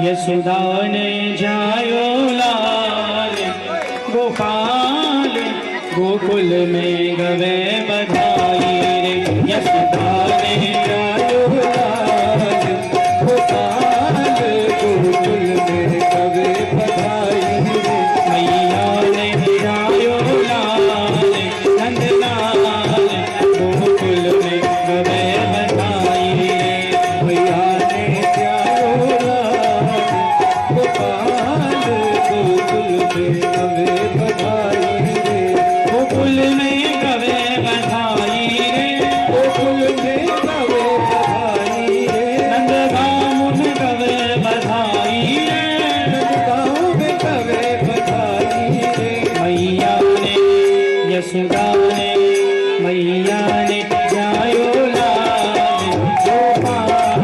यशोदा ने जायो लाल गोपाल गोकुल में गवे बधाई रे। यशोदा ने जायो लाल गोपाल गोकुल में गवे बधाई रे। मैया ने जायो लाल नंदलाल गोकुल में गवे बधाई रे। मैया ने जायो गोकुल में गवे बधाई रे। गोकुल में गवे बधाई रे। नंदगांव में गवे बधाई रे। नंदगांव में गवे बधाई रे। मैया ने यशोदा ने मैया ने जायो लाल गोपाल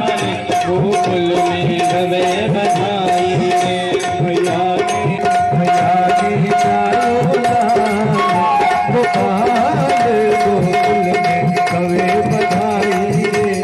गोकुल में गवे बधाई रे। मैया ने जायो गोपाल गोकुल में गवे बधाई रे।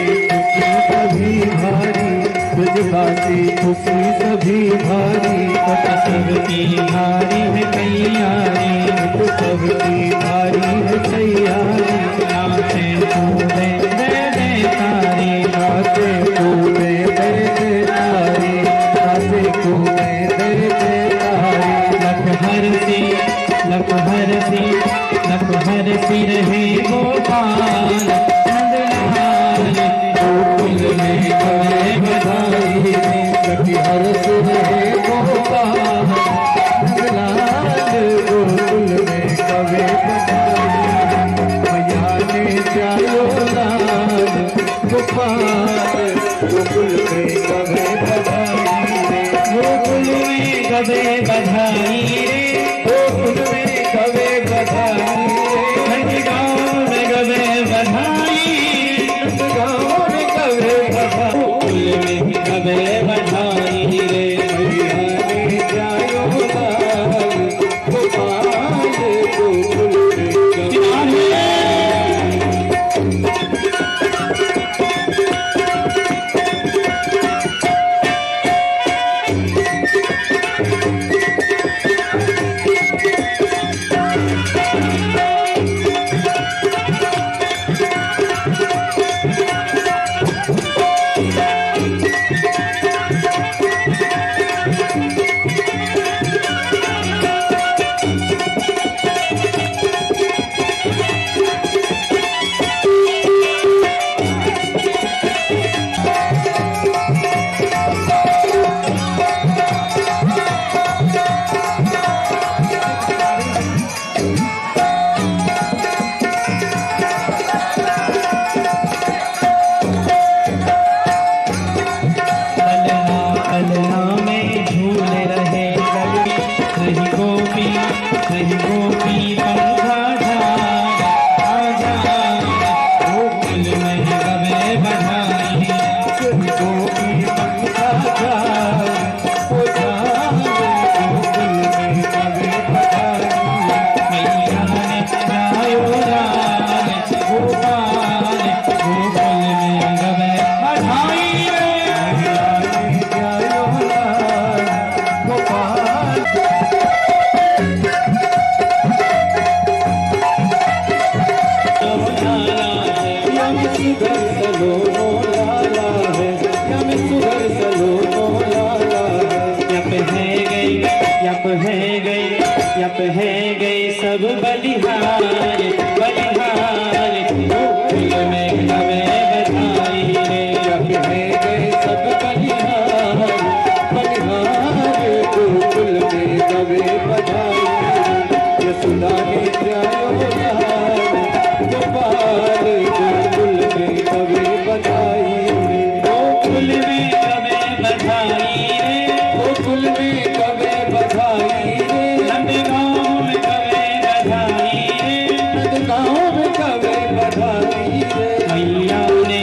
सभी भारी ब्रजवासी खुशी सभी भारी सबकी भारी है कैयारी सबकी भारी है कैयारी नाचे कूदे दे तारी नाचे कूदे दे तारी नाचे कूदे दे तारी लखहर सी रहे गोपाल नंदलाल गोकुल में गवे बधाई रे। लखहर सी रहे गोपाल नंदलाल गोकुल में गवे बधाई रे। मैया ने जायो लाल गोपाल गोकुल में गवे बधाई रे। गोकुल में गवे बधाई रे। गोकुल में गवे बधाई रे। नंदगांव में गवे बधाई। नंदगांव में गवे बधाई। गोकुल में गवे बधाई रे। मैया ने जायो लाल गोपाल गोकुल में गवे सब बलिहार बलिहार गोकुल में गवे बधाई रे। जग में गए सब बलिहार बलिहार गोकुल में गवे बधाई रे। यशोदा ने जायो लाल गोपाल गोकुल में गवे बधाई रे। गोकुल में गवे बधाई रे। गोकुल में गवे बधाई रे। नंदगांव में गवे बधाई रे। नंदगांव में गवे बधाई रे। मैया ने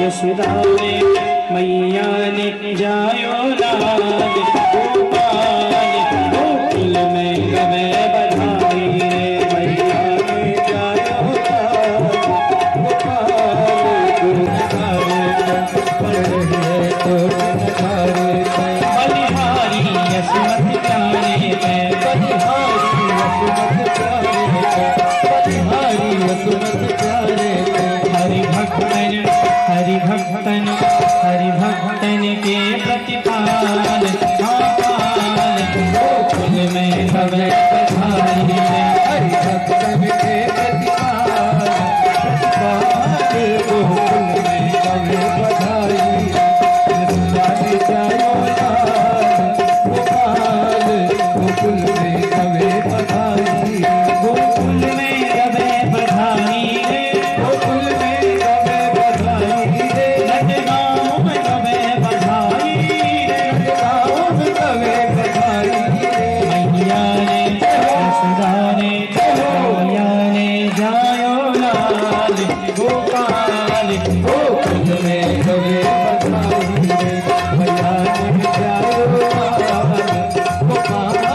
यशोदा ने मैया ने जायो लाल गोपाल गोकुल में गवे बधाई रे। मैया ने जायो लाल गोपाल बलिहारी यशोमत प्यारे हैं बलिहारी यशोमत प्यारे हैं बलिहारी यशोमत प्यारे हैं। हरि भक्तन के प्रतिपाल पाल गोकुल में गवे बधाई रे। हरि भक्तन के प्रतिपाल गोकुल में गवे बधाई रे। यशोदा ने जायो लाल गोपाल गोकुल में गवे बधाई रे। गोकुल में गवे बधाई रे। गोकुल में गवे बधाई रे। नंदगांव में गवे बधाई रे। नंदगांव में गवे बधाई रे। मैया ने यशोदा ने मैया ने जायो लाल गोपाल गोकुल में गवे बधाई रे। मैया ने जायो लाल गोपाल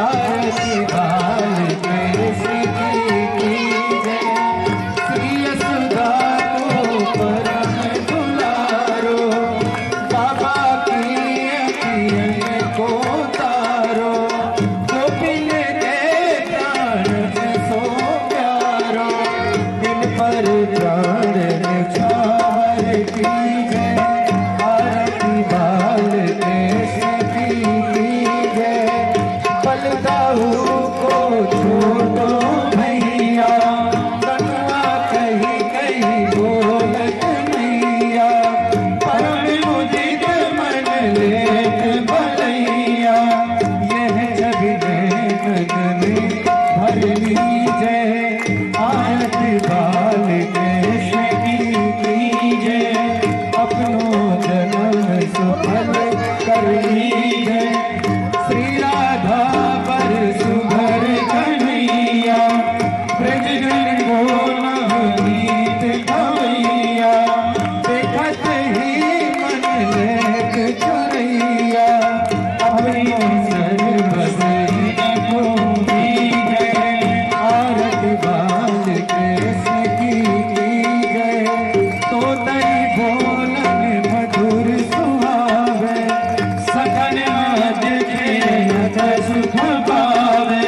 आरती बाल कृष्ण की जय। श्री यशोदा को परम दुलारो बाबा की अखियन को तारो। गोपिन के प्राण सो प्यारो दिन पर प्राण छावर की जय। आरती बाल कृष्ण की जय। बलदाऊ को छोड़ो भैया कन्हा कहीं कहीं बोलत मैया। परम मुदित मन लेत भलैया यह जग में भर लीजय। आरती बाल कृष्ण की जय। अपनो जन्म सफल कर लीजय। श्री राधा पर सुभर कन्हैया ब्रजजन को नवनीत गवैया। देखत ही मन लेत चुरैया अपनी सर्वसर को दीजय। आरती बाल कृष्ण की जय। तो तई बोलन मधुर सुहावे सघन मद खेलत सुख पावे।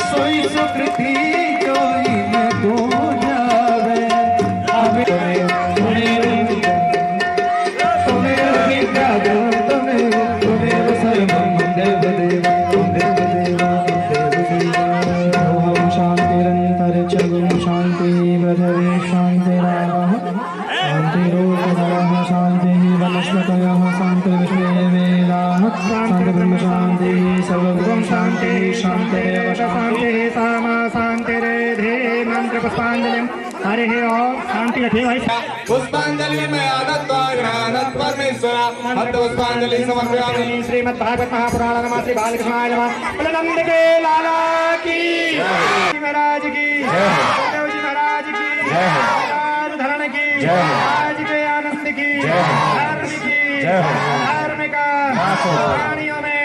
सोई सुकृति जोई में तू जावे। अबे तुम्हें विद्या दो तुम्हें सर्वं देव देव ओम शांतिरंतर च गुम शांति पृथिवी शांतिरापः शांतिरोपधयः शांतिः वनस्पतयः शान्तिर्विश्वेवेदाः शान्तिर्ब्रह्म शान्तिः सर्वभूतं शान्तिः शान्तिरेव शान्तिः सामा शान्तिरेधे मंत्र पुष्पांजलिं हरिः ओम शांति रखे भाई। पुष्पांजलि में आनंद ज्ञानत परमेश्वरा भक्त पुष्पांजलि समर्पयामि। श्रीमद् भागवत महापुराण नमः श्री बालकृष्णाय नमः। नंद के लाला की महाराज की देव जी महाराज की राज धरण की आज के आनंद की धर्म की धर्म का प्राणियों में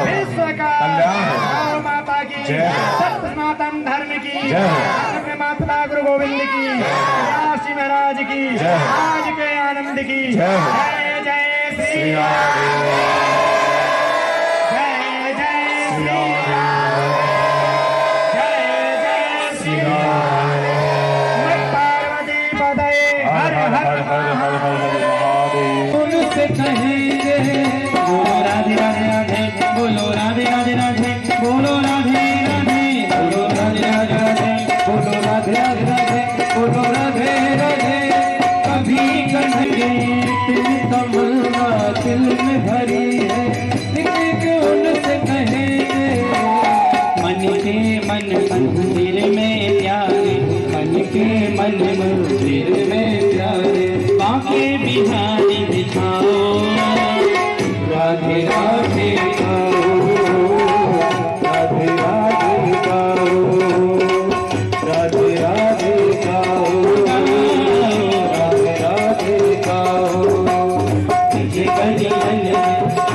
विश्व का गौ माता की सत्य सनातन धर्म की अपने माता गुरु गोविंद की श्री महाराज की आज के आनंद की जय जय श्री राम। जय जय श्री राम। जय जय श्री राम। पार्वती पदये हर कहेंगे बोलो राधे राधे राधे बोलो राधे राधे राधे बोलो राधे राधे बोलो राधे राधे राधे बोलो राधे राधे राधे बोलो राधे राधे कभी कहेंगे तेरी तमन्ना दिल में भरी है एक उनसे कहेंगे मन के मन मंदिर में प्यारे मन के मन मंदिर में प्यारे बाके बिहारी दिखाओ राधे राधे गाओ राधे राधे गाओ राधे राधे गाओ राधे राधे गाओ तुझे गली गली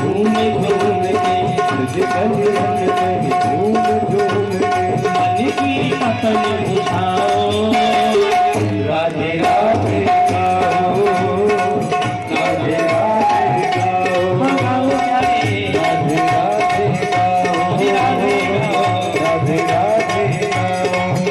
घूम घूम के तुझे गली गली घूम घूम के मन की पतन बुझाओ राधे राधे गाओ राधे राधे गाओ गाओ प्यारे राधे राधे गाओ राधे राधे राधे गाओ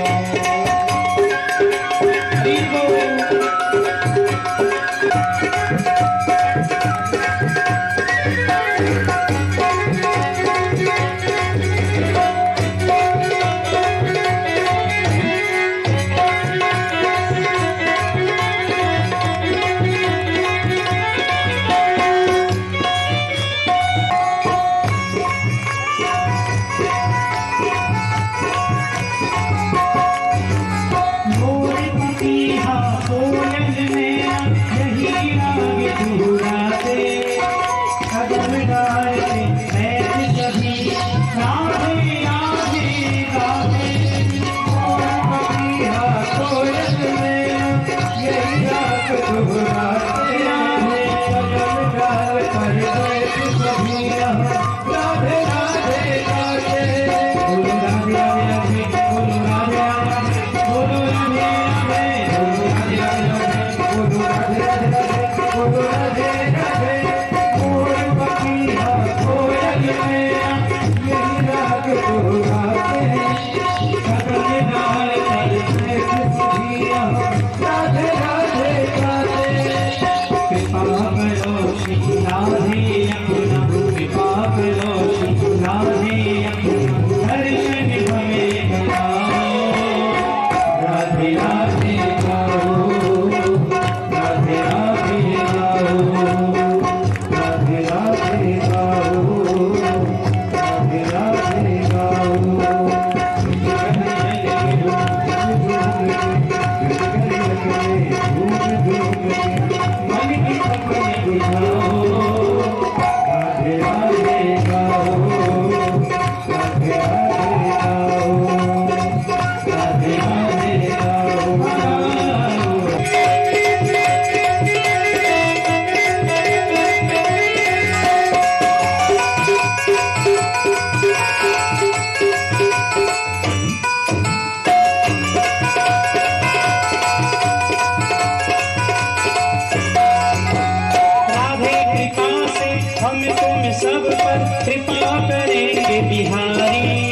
हरि बोल सब पर कृपा करेंगे बिहारी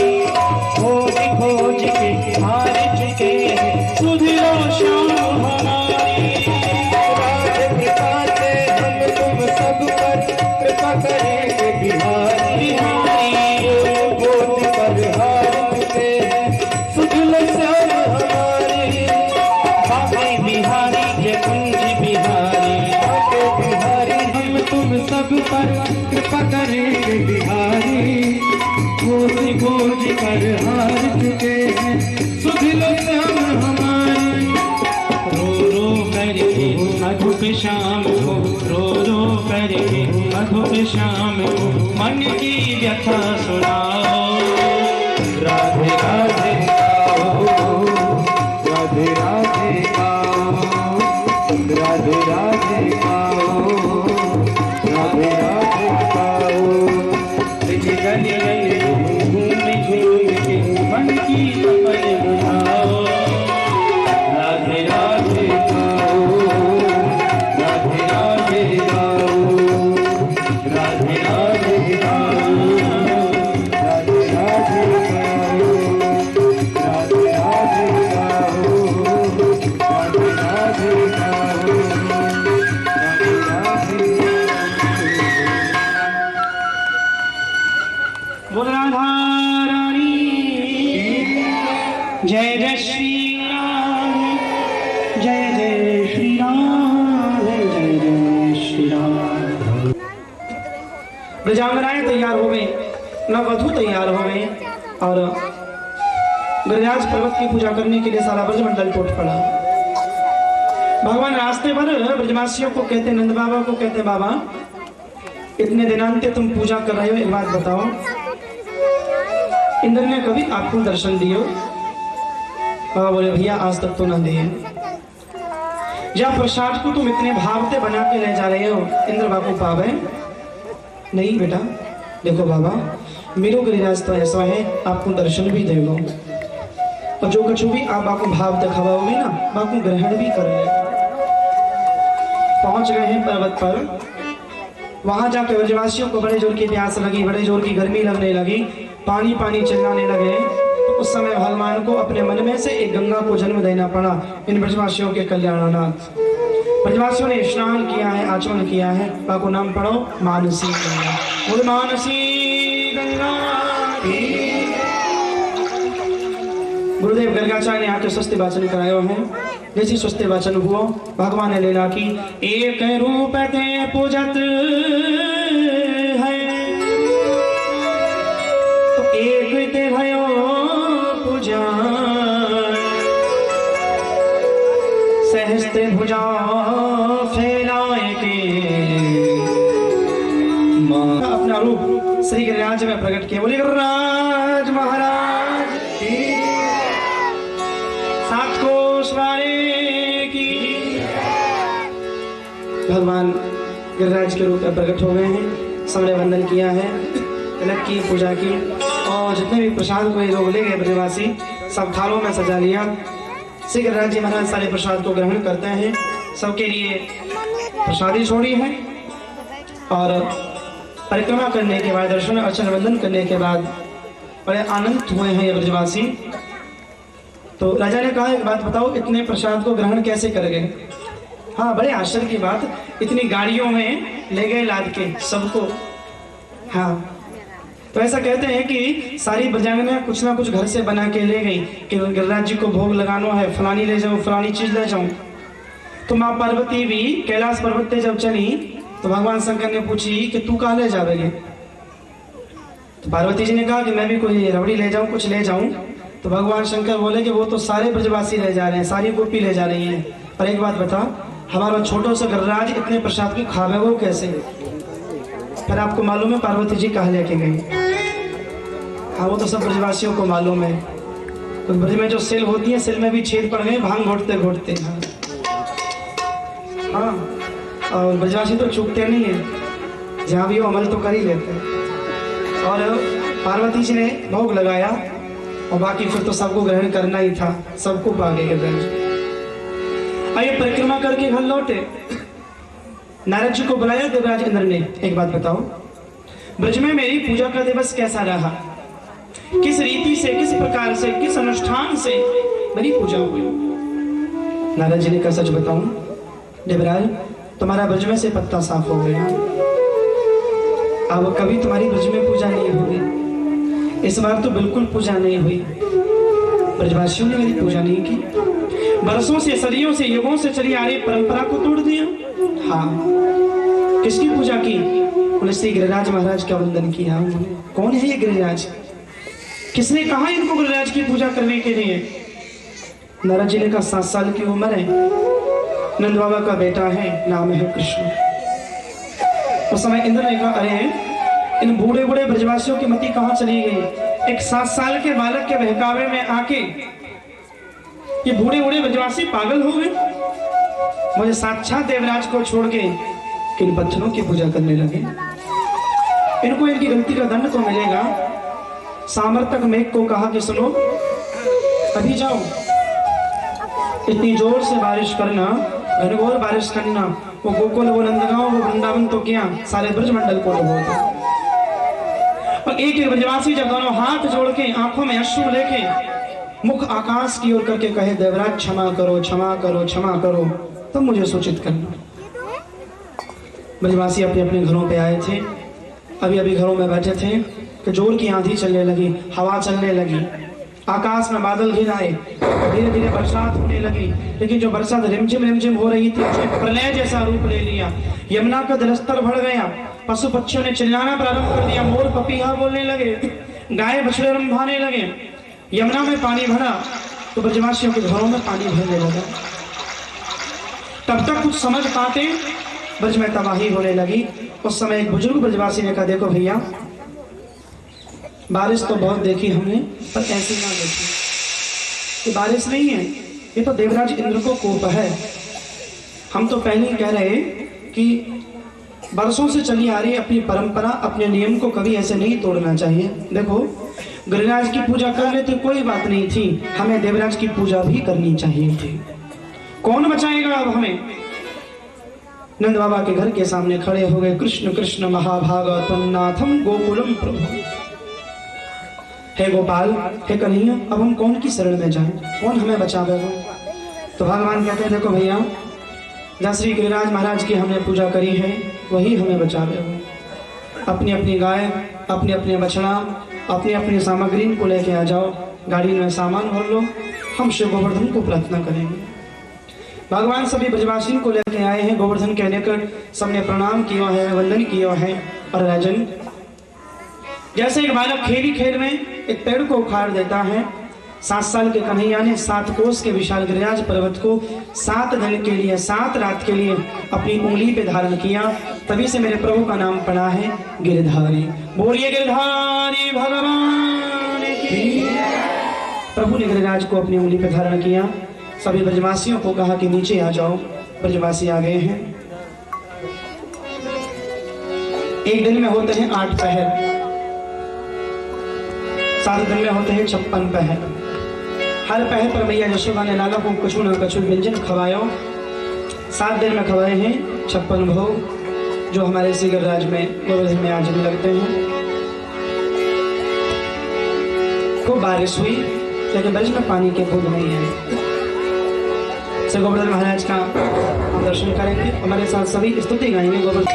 खोज खोज के हार चुके हैं सुध लो शाम हमारी राधे कृपा से हम तुम सब पर कृपा करेंगे बिहारी खोज पर हार चुके हैं सुध लो शाम हमारी बाबे बिहारी जय कुंज बिहारी बाबे बिहारी हम तुम सब पर कृपा करेंगे बिहारी खोज खोज कर हार चुके हैं सुध लो श्याम हमारी रो रो करके मधुप शाम को रो रो करके मधुप शाम को मन की व्यथा सुनाओ राधे राधे गाओ राधे राधे गाओ राधे राधे गाओ राधे राधे गाओ तुझे गली गली घूम घूम के मन की तमन बुझाओ राधे राधे गाओ राधे राधे गाओ राधे राधे गाओ जय जय श्री राम, जय जय श्री राम, जय जय श्री राम। ब्रजांगनाएं तैयार हो गई, नववधू तैयार हो गई और गिरिराज पर्वत की पूजा करने के लिए सारा ब्रजमंडल टूट पड़ा। भगवान रास्ते पर ब्रजवासियों को कहते, नंद बाबा को कहते, बाबा इतने दिनांत तुम पूजा कर रहे हो, एक बात बताओ, इंद्र ने कभी आपको दर्शन दिए? बाबा बोले भैया आज तक तो ना दिए। या प्रसाद को तुम इतने भावते बना के ले जा रहे हो, इंद्र बाबू पावे? नहीं बेटा, देखो बाबा मेरो गिरिराज तो ऐसा है, आपको दर्शन भी देगा और जो कुछ भी आप आपको भाव दिखाओगे ना, बापू ग्रहण भी कर ले। पहुंच गए हैं पर्वत पर। वहां जाकर ब्रजवासियों को बड़े जोर की प्यास लगी, बड़े जोर की गर्मी लगने लगी, पानी पानी चिल्लाने लगे। तो उस समय भगवान को अपने मन में से एक गंगा को जन्म देना पड़ा, इन ब्रजवासियों के कल्याणार्थ। ब्रजवासियों ने स्नान किया है, आचमन किया है, बाको नाम पढ़ो मानसी गंगा। बोले मानसी गंगा। गुरुदेव गर्गाचार्य ने आके स्वस्ति वाचन करायो है। जैसी स्वस्ति वाचन हुआ, भगवान ने लीला की, एक रूप ते पूजत है तो एक ते भयो पूजा, सहस्ते भुजा फैलाए के अपना रूप श्री गिरिराज में प्रकट किया। बोले गिरिराज महाराज सात कोश वाले की। भगवान गिरिराज के रूप में प्रकट हो गए हैं, सबने वंदन किया है, तिलक की, पूजा की और जितने भी प्रसाद को ये लोग ले गए ब्रजवासी, सब थालों में सजा लिया। श्री गिरिराज जी महाराज सारे प्रसाद को ग्रहण करते हैं, सबके लिए प्रसादी छोड़ी है और परिक्रमा करने के बाद, दर्शन अर्चन वंदन करने के बाद बड़े आनंद हुए हैं ये ब्रजवासी। तो राजा ने कहा एक बात बताओ, इतने प्रसाद को ग्रहण कैसे कर गए? हाँ, बड़े आश्चर्य की बात, इतनी गाड़ियों में ले गए लाद के सबको। हाँ, तो ऐसा कहते हैं कि सारी ब्रजांगना कुछ ना कुछ घर से बना के ले गई कि गिरिराज जी को भोग लगाना है, फलानी ले जाऊं, फलानी चीज ले जाऊं। तो माँ पार्वती भी कैलाश पर्वत पे जब चली तो भगवान शंकर ने पूछी कि तू कहाँ ले जाओगे? तो पार्वती जी ने कहा कि मैं भी कोई रबड़ी ले जाऊं, कुछ ले जाऊं। तो भगवान शंकर बोले कि वो तो सारे ब्रजवासी ले जा रहे हैं, सारी गोपी ले जा रही हैं, पर एक बात बता, हमारा छोटो सा गिरिराज इतने प्रसाद को खावे वो कैसे? पर आपको मालूम है पार्वती जी कहाँ लेके गई? हाँ, वो तो सब ब्रजवासियों को मालूम है। तो ब्रज में जो सेल होती है, सेल में भी छेद पड़ गए भांग घोटते घोटते। हाँ, और ब्रजवासी तो चूकते नहीं है, जहाँ भी वो अमल तो कर ही लेते हैं। और पार्वती जी ने भोग लगाया और बाकी फिर तो सबको ग्रहण करना ही था, सबको पा गए ब्रज। आइए परिक्रमा करके घर लौटे। नारद जी को बुलाया देवराज इंद्र ने, एक बात बताओ, ब्रज में मेरी पूजा का दिवस कैसा रहा? किस रीति से, किस प्रकार से, किस अनुष्ठान से मेरी पूजा हुई? नारद जी ने कहा सच बताऊं देवराज, तुम्हारा ब्रज में से पत्ता साफ हो गया, अब कभी तुम्हारी ब्रज में पूजा नहीं होगी। इस बार तो बिल्कुल पूजा नहीं हुई, ब्रजवासियों ने मेरी पूजा नहीं की, बरसों से, सदियों से, युगों से चली आ रही परंपरा को तोड़ दिया। हाँ, किसकी पूजा की? उन्होंने श्री गिरिराज महाराज का वंदन किया। उन्होंने, कौन है ये गिरिराज? किसने कहा इनको गिरिराज की पूजा करने के लिए? नारद जी ने कहा 7 साल की उम्र है, नंद बाबा का बेटा है, नाम है कृष्ण। उस समय इंद्र ने कहा अरे इन बूढ़े बूढ़े ब्रजवासियों की मति कहाँ चली गई? एक 7 साल के बालक के बहकावे में आके ये बूढ़े बूढ़े ब्रजवासी पागल हो गए। मुझे साक्षात देवराज को छोड़ के इन पत्थरों की पूजा करने लगे। इनको इनकी गलती का दंड तो मिलेगा। सामर्थक मेघ को कहा कि सुनो, अभी जाओ, इतनी जोर से बारिश करना, घनघोर बारिश करना, वो गोकुल, वो नंदगांव, वो वृंदावन तो क्या, सारे ब्रजमंडल को डुबो दो। और एक एक ब्रजवासी जब दोनों हाथ जोड़ के, आंखों में अश्रु लेके, मुख आकाश की ओर करके कहे देवराज क्षमा करो, क्षमा करो, क्षमा करो, तो मुझे सूचित करना। ब्रजवासी अपने अपने घरों पे आए थे, अभी अभी घरों में बैठे थे कि जोर की आंधी चलने लगी, हवा चलने लगी। आकाश में बादल घिर आए, धीरे धीरे बरसात होने लगी। लेकिन जो बरसात रिमझिम रिमझिम हो रही थी उसने प्रलय जैसा रूप ले लिया। यमुना का जलस्तर बढ़ गया, पशु पक्षियों ने चिल्लाना प्रारंभ कर दिया, मोर पपीहा बोलने लगे, गाय बछड़े रंभाने लगे। यमुना में पानी भरा तो ब्रजवासियों के घरों में पानी भरने लगा। तब तक कुछ समझ पाते ब्रज में तबाही होने लगी। उस समय एक बुजुर्ग ब्रजवासी ने कहा, देखो भैया, बारिश तो बहुत देखी हमने, पर ऐसी ना देखी। ये बारिश नहीं है, ये तो देवराज इंद्र को कोप है। हम तो पहले ही कह रहे कि बरसों से चली आ रही अपनी परंपरा, अपने नियम को कभी ऐसे नहीं तोड़ना चाहिए। देखो, गिरिराज की पूजा कर लेते कोई बात नहीं थी, हमें देवराज की पूजा भी करनी चाहिए थी। कौन बचाएगा अब हमें? नंद बाबा के घर के सामने खड़े हो गए, कृष्ण कृष्ण महाभागवतम नाथम गोकुलम प्रभु। हे गोपाल, हे कन्हैया, अब हम कौन की शरण में जाएं? कौन हमें बचावेगा? तो भगवान कहते हैं, देखो भैया, जहाँ श्री गिरिराज महाराज की हमने पूजा करी है वही हमें बचावेगा। अपनी अपनी गाय, अपने अपने बछड़ा, अपनी अपनी सामग्री को लेके आ जाओ, गाड़ी में सामान भर लो, हम शिव गोवर्धन को प्रार्थना करेंगे। भगवान सभी ब्रजवासी को लेके आए हैं। गोवर्धन के लेकर सबने प्रणाम किया है, वंदन किया है। और राजन, जैसे एक बालक खेली खेल में एक पेड़ को उखाड़ देता है, 7 साल के कन्हैया ने 7 कोस के विशाल गिरिराज पर्वत को 7 दिन के लिए, 7 रात के लिए अपनी उंगली पे धारण किया। तभी से मेरे प्रभु का नाम पड़ा है गिरधारी। बोलिए गिरधारी भगवान की। प्रभु ने गिरिराज को अपनी उंगली पे धारण किया। सभी ब्रजवासियों को कहा कि नीचे आ जाओ। ब्रजवासी आ गए हैं। एक दिन में होते हैं 8 पहर, 7 दिन में होते हैं 56 पहर। हर पहर पर मैया यशोदा ने लाला को कछु न कछु व्यंजन खवायो। 7 दिन में खवाए हैं 56 भोग, जो हमारे श्री गिरिराज में, गोवर्धन में आज भी लगते हैं। खूब बारिश हुई, लेकिन ब्रज में पानी के बूंद नहीं है। श्री गोवर्धन महाराज का हम दर्शन करेंगे। हमारे साथ सभी स्तुति गाएंगे गोवर्धन।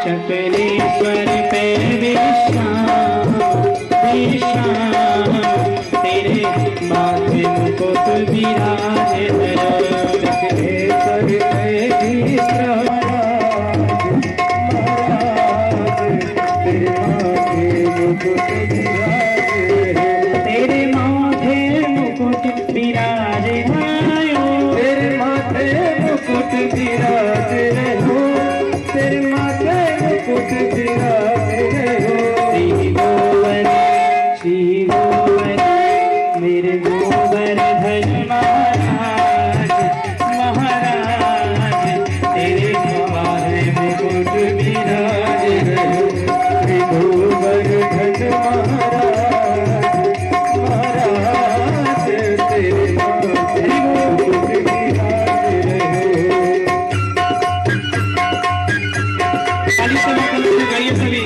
चक्रेश्वर पे विश्राम तेरे माथे मुकुट विराजे। चक्रेश्वर पे विश्राम तेरे माथे मुकुट विराजे। तेरे माथे मुकुट विराजे हो, तेरे माथे मुकुट विराजे हो। श्री गोवर्धन, श्री गोवर्धन मेरे गोवर्धन महाराज, महाराज तेरे माथे मुकुट विराजे हो। श्री गोवर्धन महाराज, महाराज तेरे माथे मुकुट विराजे हो। गाइए सभी।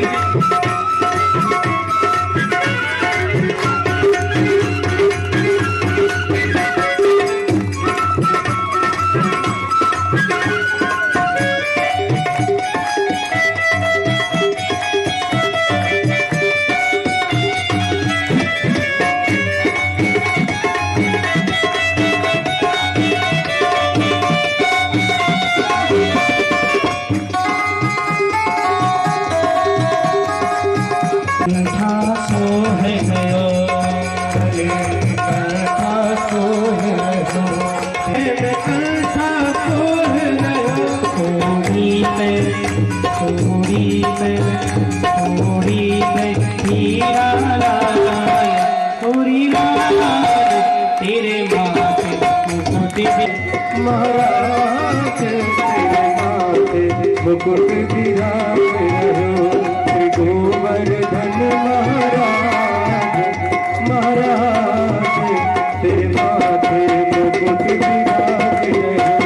महाराज तेरे माथे मुकुट विराजे रहो श्री गोवर्धन महाराज। महाराज तेरे माथे मुकुट विराजे रहो।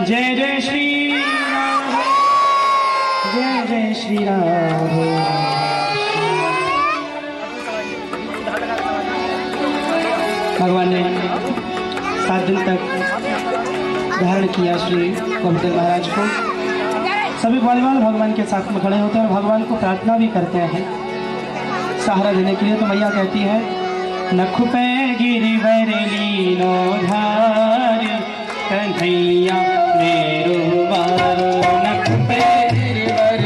जय जय श्री राम, जय जय श्री राम। भगवान ने 7 दिन तक धारण किया श्री गोवर्धन महाराज को। सभी बलवान भगवान के साथ में खड़े होते हैं और भगवान को प्रार्थना भी करते हैं। सहारा देने के लिए। तो मैया कहती है नख पे गिरवर लीनो धार कन्हैया मेरो बारो, नख पे गिरवर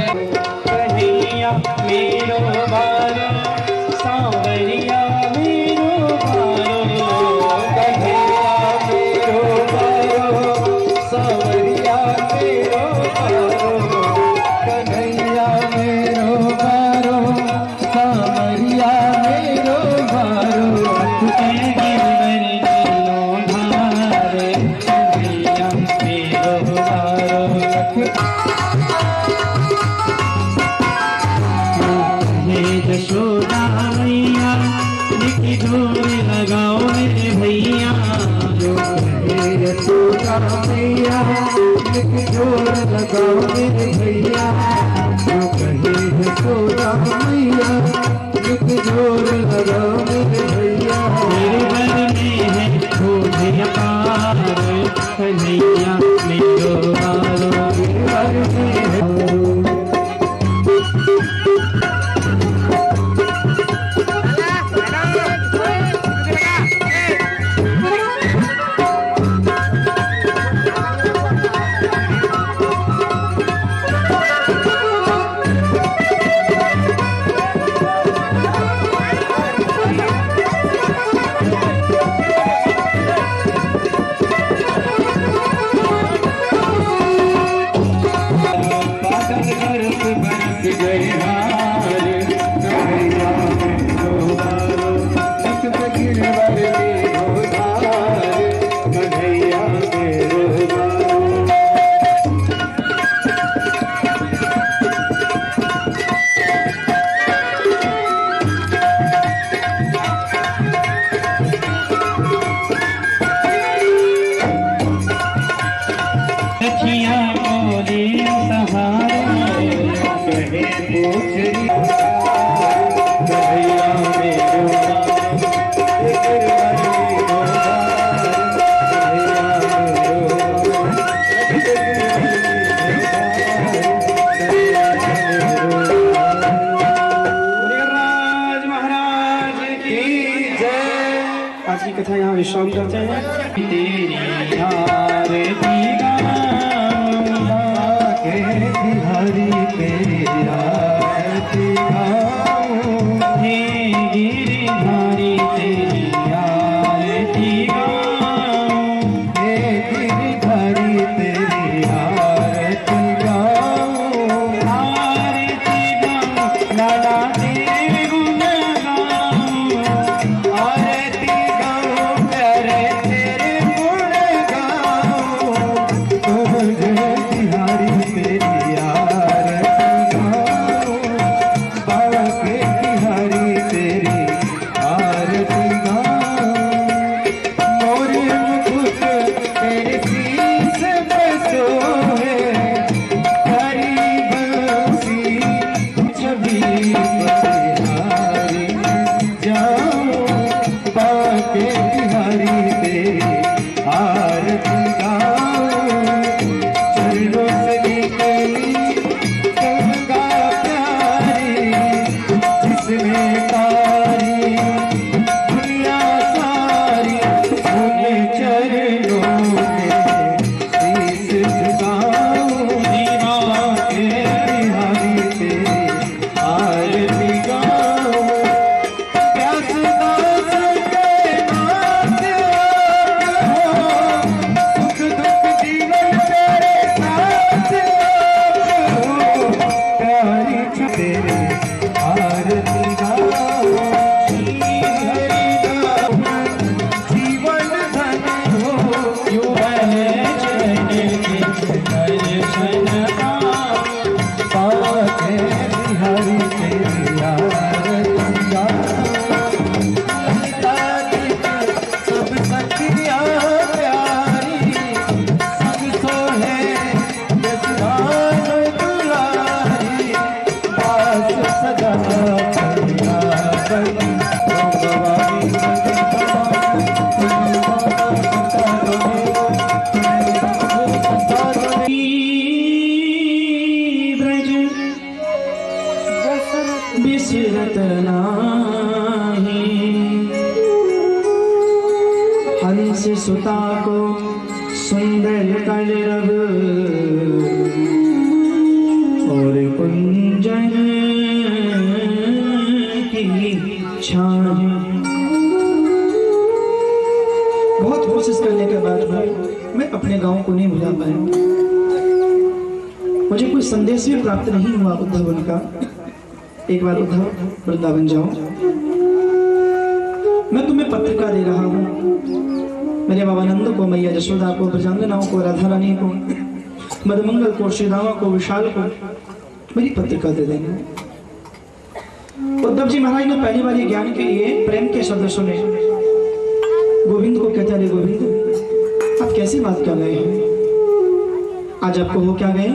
कन्हैया मेरो बारो, सांवरिया मेरो बारो, कन्हैया मेरो बारो, सांवरिया मेरो बारो, कन्हैया मेरो बारो, सांवरिया मेरो बारो, नख पे गिरवर लीनो धार कन्हैया मेरो बारो, हे यशोदा मैया निकी जोर लगाओ मेरे भैया, जो कहे यशोदा मैया निकी जोर लगाओ मेरे भैया, जो कहे यशोदा मैया निकी जोर लगाओ मेरे भैया, मेरे घर में है बोझ अपार कन्हैया मेरो बारो, मेरे घर में है आज की कथा यहाँ विश्राम करते हैं। तेरी आरती गाऊंगा के बिहारी तेरी आरती गाऊं, हे गिरधारी तेरी आरती गाऊं, हे गिरधारी तेरी आरती गाऊं, आरती गाऊं लाला तेरे गुण गाऊं, आरती गाऊं प्यारे तेरे गुण गाऊं, तुझे बिहारी तेरी आरती गाऊं, बाबा के बिहारी तेरी आरती गाऊं, मोरे मुकुट तेरे शीश पे सोए, हरी बंसी छवि बलिहारी जाऊं, बाबा के बिहारी तेरी आरती गाऊं, चरणों से निकली गंगा प्यारी, जिसमें तारी दुनिया सारी, उन्हें चरणों में शीश झुकाऊं, बाबा के बिहारी तेरी आरती गाऊं, प्यास दास के नाथ हो, सुख दुख जीवन तेरे साथ हो, प्यारी तेरे आरती गाऊं, श्री हरि गाऊं, जीवन धन हो, यूं बने चरण के दर्शन पाऊं, बाबा के बिहारी तेरी आरती गाऊं, सब सखियां प्यारी, सब सोहे जसदान दुलारी, पास सदा करिया करी, ब्रज बिसरत सुत नाही, हंस सुता को सुंदर कलरव और कुंजन की छाया। बहुत कोशिश करने के बाद मैं अपने गांव को नहीं भुला पाया। मुझे कोई संदेश भी प्राप्त नहीं हुआ उद्धव उनका। एक बार उद्धव वृंदावन जाओ, मैं तुम्हें पत्रिका दे रहा हूँ। मेरे बाबा नंद को, मैया यशोदा को, ब्रजांगनाओं को, राधा रानी को, मदमंगल को, श्रीदामा को, विशाल को मेरी पत्रिका दे देना। उद्धव जी महाराज ने पहली बार ज्ञान के लिए प्रेम के शब्द सुने। गोविंद को कहते हैं, गोविंद आप कैसी बात कर रहे हैं? आज आपको हो क्या गए?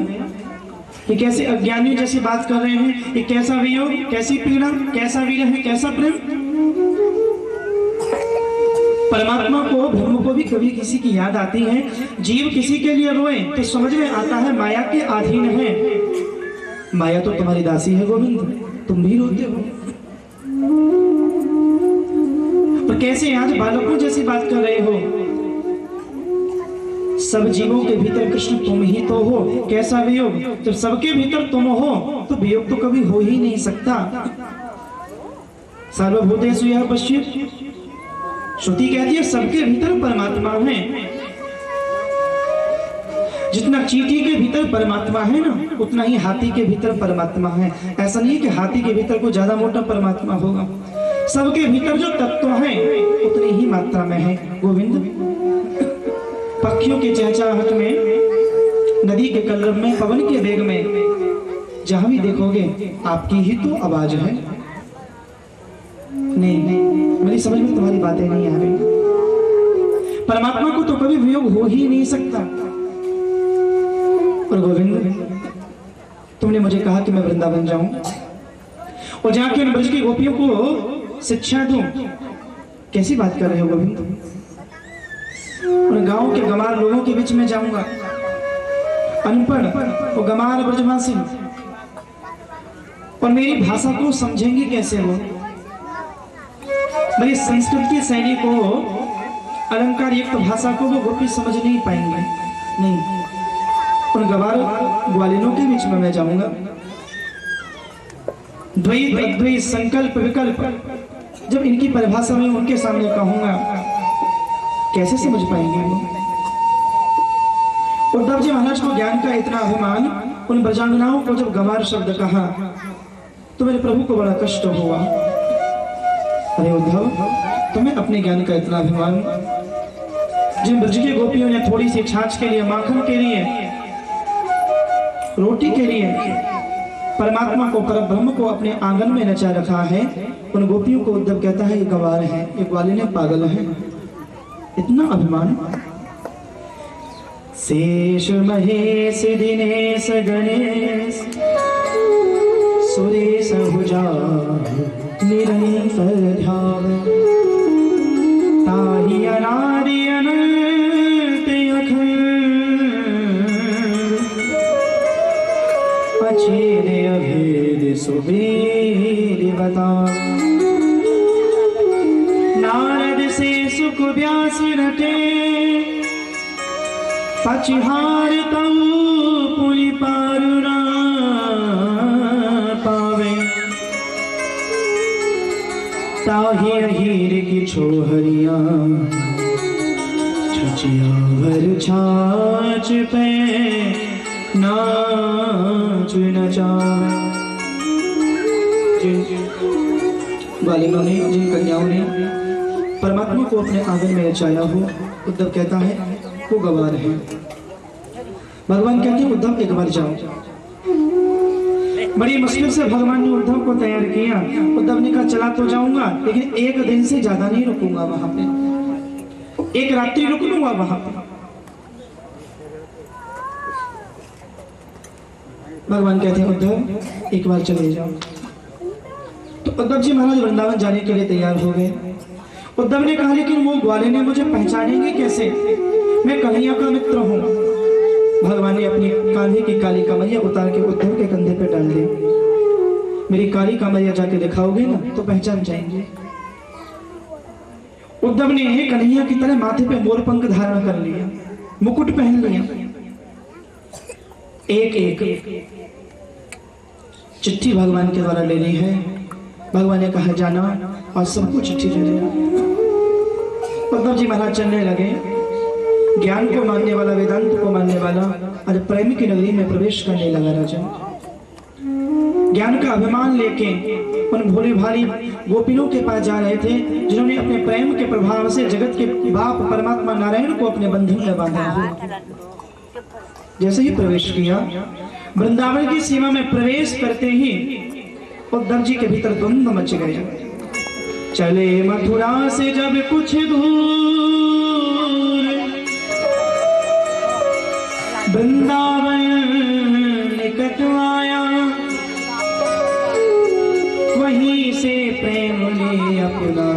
ये कैसे अज्ञानी जैसी बात कर रहे हैं? ये कैसा वियोग, कैसी पीड़ा, कैसा विरह, कैसा प्रेम? परमात्मा को, ब्रह्म को भी कभी किसी की याद आती है। जीव किसी के लिए रोए तो समझ में आता है माया के अधीन है। माया तो तुम्हारी दासी है गोविंद, तुम भी रोते हो। पर कैसे आज बालकों जैसी बात कर रहे हो? सब जीवों के भीतर कृष्ण तुम ही तो हो। कैसा वियोग? जब सबके भीतर तुम हो तो वियोग तो कभी हो ही नहीं सकता। सर्वभूतेषु यः पश्येत्, श्रुति कहती है सबके भीतर परमात्मा है। जितना चींटी के भीतर परमात्मा है ना, उतना ही हाथी के भीतर परमात्मा है। ऐसा नहीं है कि हाथी के भीतर कोई ज्यादा मोटा परमात्मा होगा। सबके भीतर जो तत्व है उतनी ही मात्रा में है गोविंद। पक्षियों की चहचहाहट में, नदी के कलरव में, पवन के वेग में जहां भी देखोगे आपकी ही तो आवाज है। नहीं, मेरी समझ में तुम्हारी बातें नहीं आ रही। परमात्मा को तो कभी वियोग हो ही नहीं सकता। और गोविंद तुमने मुझे कहा कि मैं वृंदावन जाऊं और जाके उन ब्रज की गोपियों को शिक्षा दूं। कैसी बात कर रहे हो गोविंद? और गांव के गमार लोगों के बीच में जाऊंगा, अनपढ़ और गमार ब्रजवासी, और मेरी भाषा को समझेंगे कैसे वो? मेरी संस्कृत की शैली को, अलंकार युक्त भाषा को वो गोपी समझ नहीं पाएंगे। नहीं, उन गवार ग्वालिनों के बीच में मैं जाऊंगा। द्वैत अद्वैत संकल्प विकल्प जब इनकी परिभाषा में उनके सामने कहूंगा, कैसे समझ पाएंगे वो? उद्धव जी महाराज को ज्ञान का इतना अभिमान, उन ब्रजांगनाओं को जब गंवार शब्द कहा तो मेरे प्रभु को बड़ा कष्ट हुआ। अरे उद्धव, तुम्हें अपने ज्ञान का इतना अभिमान, जिन ब्रज की गोपियों ने थोड़ी सी छाछ के लिए, माखन के लिए, रोटी के लिए परमात्मा को, परब्रह्म को अपने आंगन में नचा रखा है, उन गोपियों को उद्धव कहता है ये गंवार है, ये ग्वालिन पागल है। इतना अभिमान। शेष महेश दिनेश गणेश सुरेश भुजा निरंतर ध्यान, ताहि अनादि अनंत अखंड, अछेद अभेद सुवेद बता। नारद से सुख व्यास रटे, पछहार तऊ पुनि पारुना पावे। ताहि अहीर की छोहरिया, छचिया भर छाछ पे नाच नचावे। ग्वालिनों ने, जिन कन्याओं ने परमात्मा को अपने आंगन में नचाया हो, उद्धव कहता है वो गंवार है। भगवान कहते हैं उद्धव एक बार जाओ। बड़ी मुश्किल से भगवान ने उद्धव को तैयार किया। उद्धव ने कहा चला तो जाऊंगा, लेकिन एक दिन से ज्यादा नहीं रुकूंगा वहां पे, एक रात्रि रुक लूंगा वहां पे। भगवान कहते हैं उद्धव एक बार चले जाओ। तो उद्धव जी महाराज वृंदावन जाने के लिए तैयार हो गए। उद्धव ने कहा लेकिन वो ग्वाले ने मुझे पहचानेंगे कैसे? मैं कन्हैया का मित्र हूं। भगवान ने अपनी कांधे की काली कमरिया उतार के उद्धव के कंधे पे डाल दी। मेरी काली कामरिया जाके दिखाओगे ना तो पहचान जाएंगे। उद्धव ने कन्हैया की तरह माथे पे मोरपंख धारण कर लिया, मुकुट पहन लिया। एक एक चिट्ठी भगवान के द्वारा लेनी है। भगवान ने कहा जाना और सबको चिट्ठी दे देना। उद्धव जी महाराज चलने लगे। ज्ञान को मानने वाला, वेदांत को मानने वाला आज प्रेम की नगरी में प्रवेश करने लगा। राजा ज्ञान का अभिमान लेके उन भोली भाली गोपियों के पास जा रहे थे जिन्होंने अपने प्रेम के प्रभाव से जगत के बाप परमात्मा नारायण को अपने बंधन में बांधा है। जैसे ही प्रवेश किया, वृंदावन की सीमा में प्रवेश करते ही उद्धव जी के भीतर द्वंद्व मच गया। चले मथुरा से जब कुछ दूर, वृंदावन निकट आया, वहीं से प्रेम ने अपना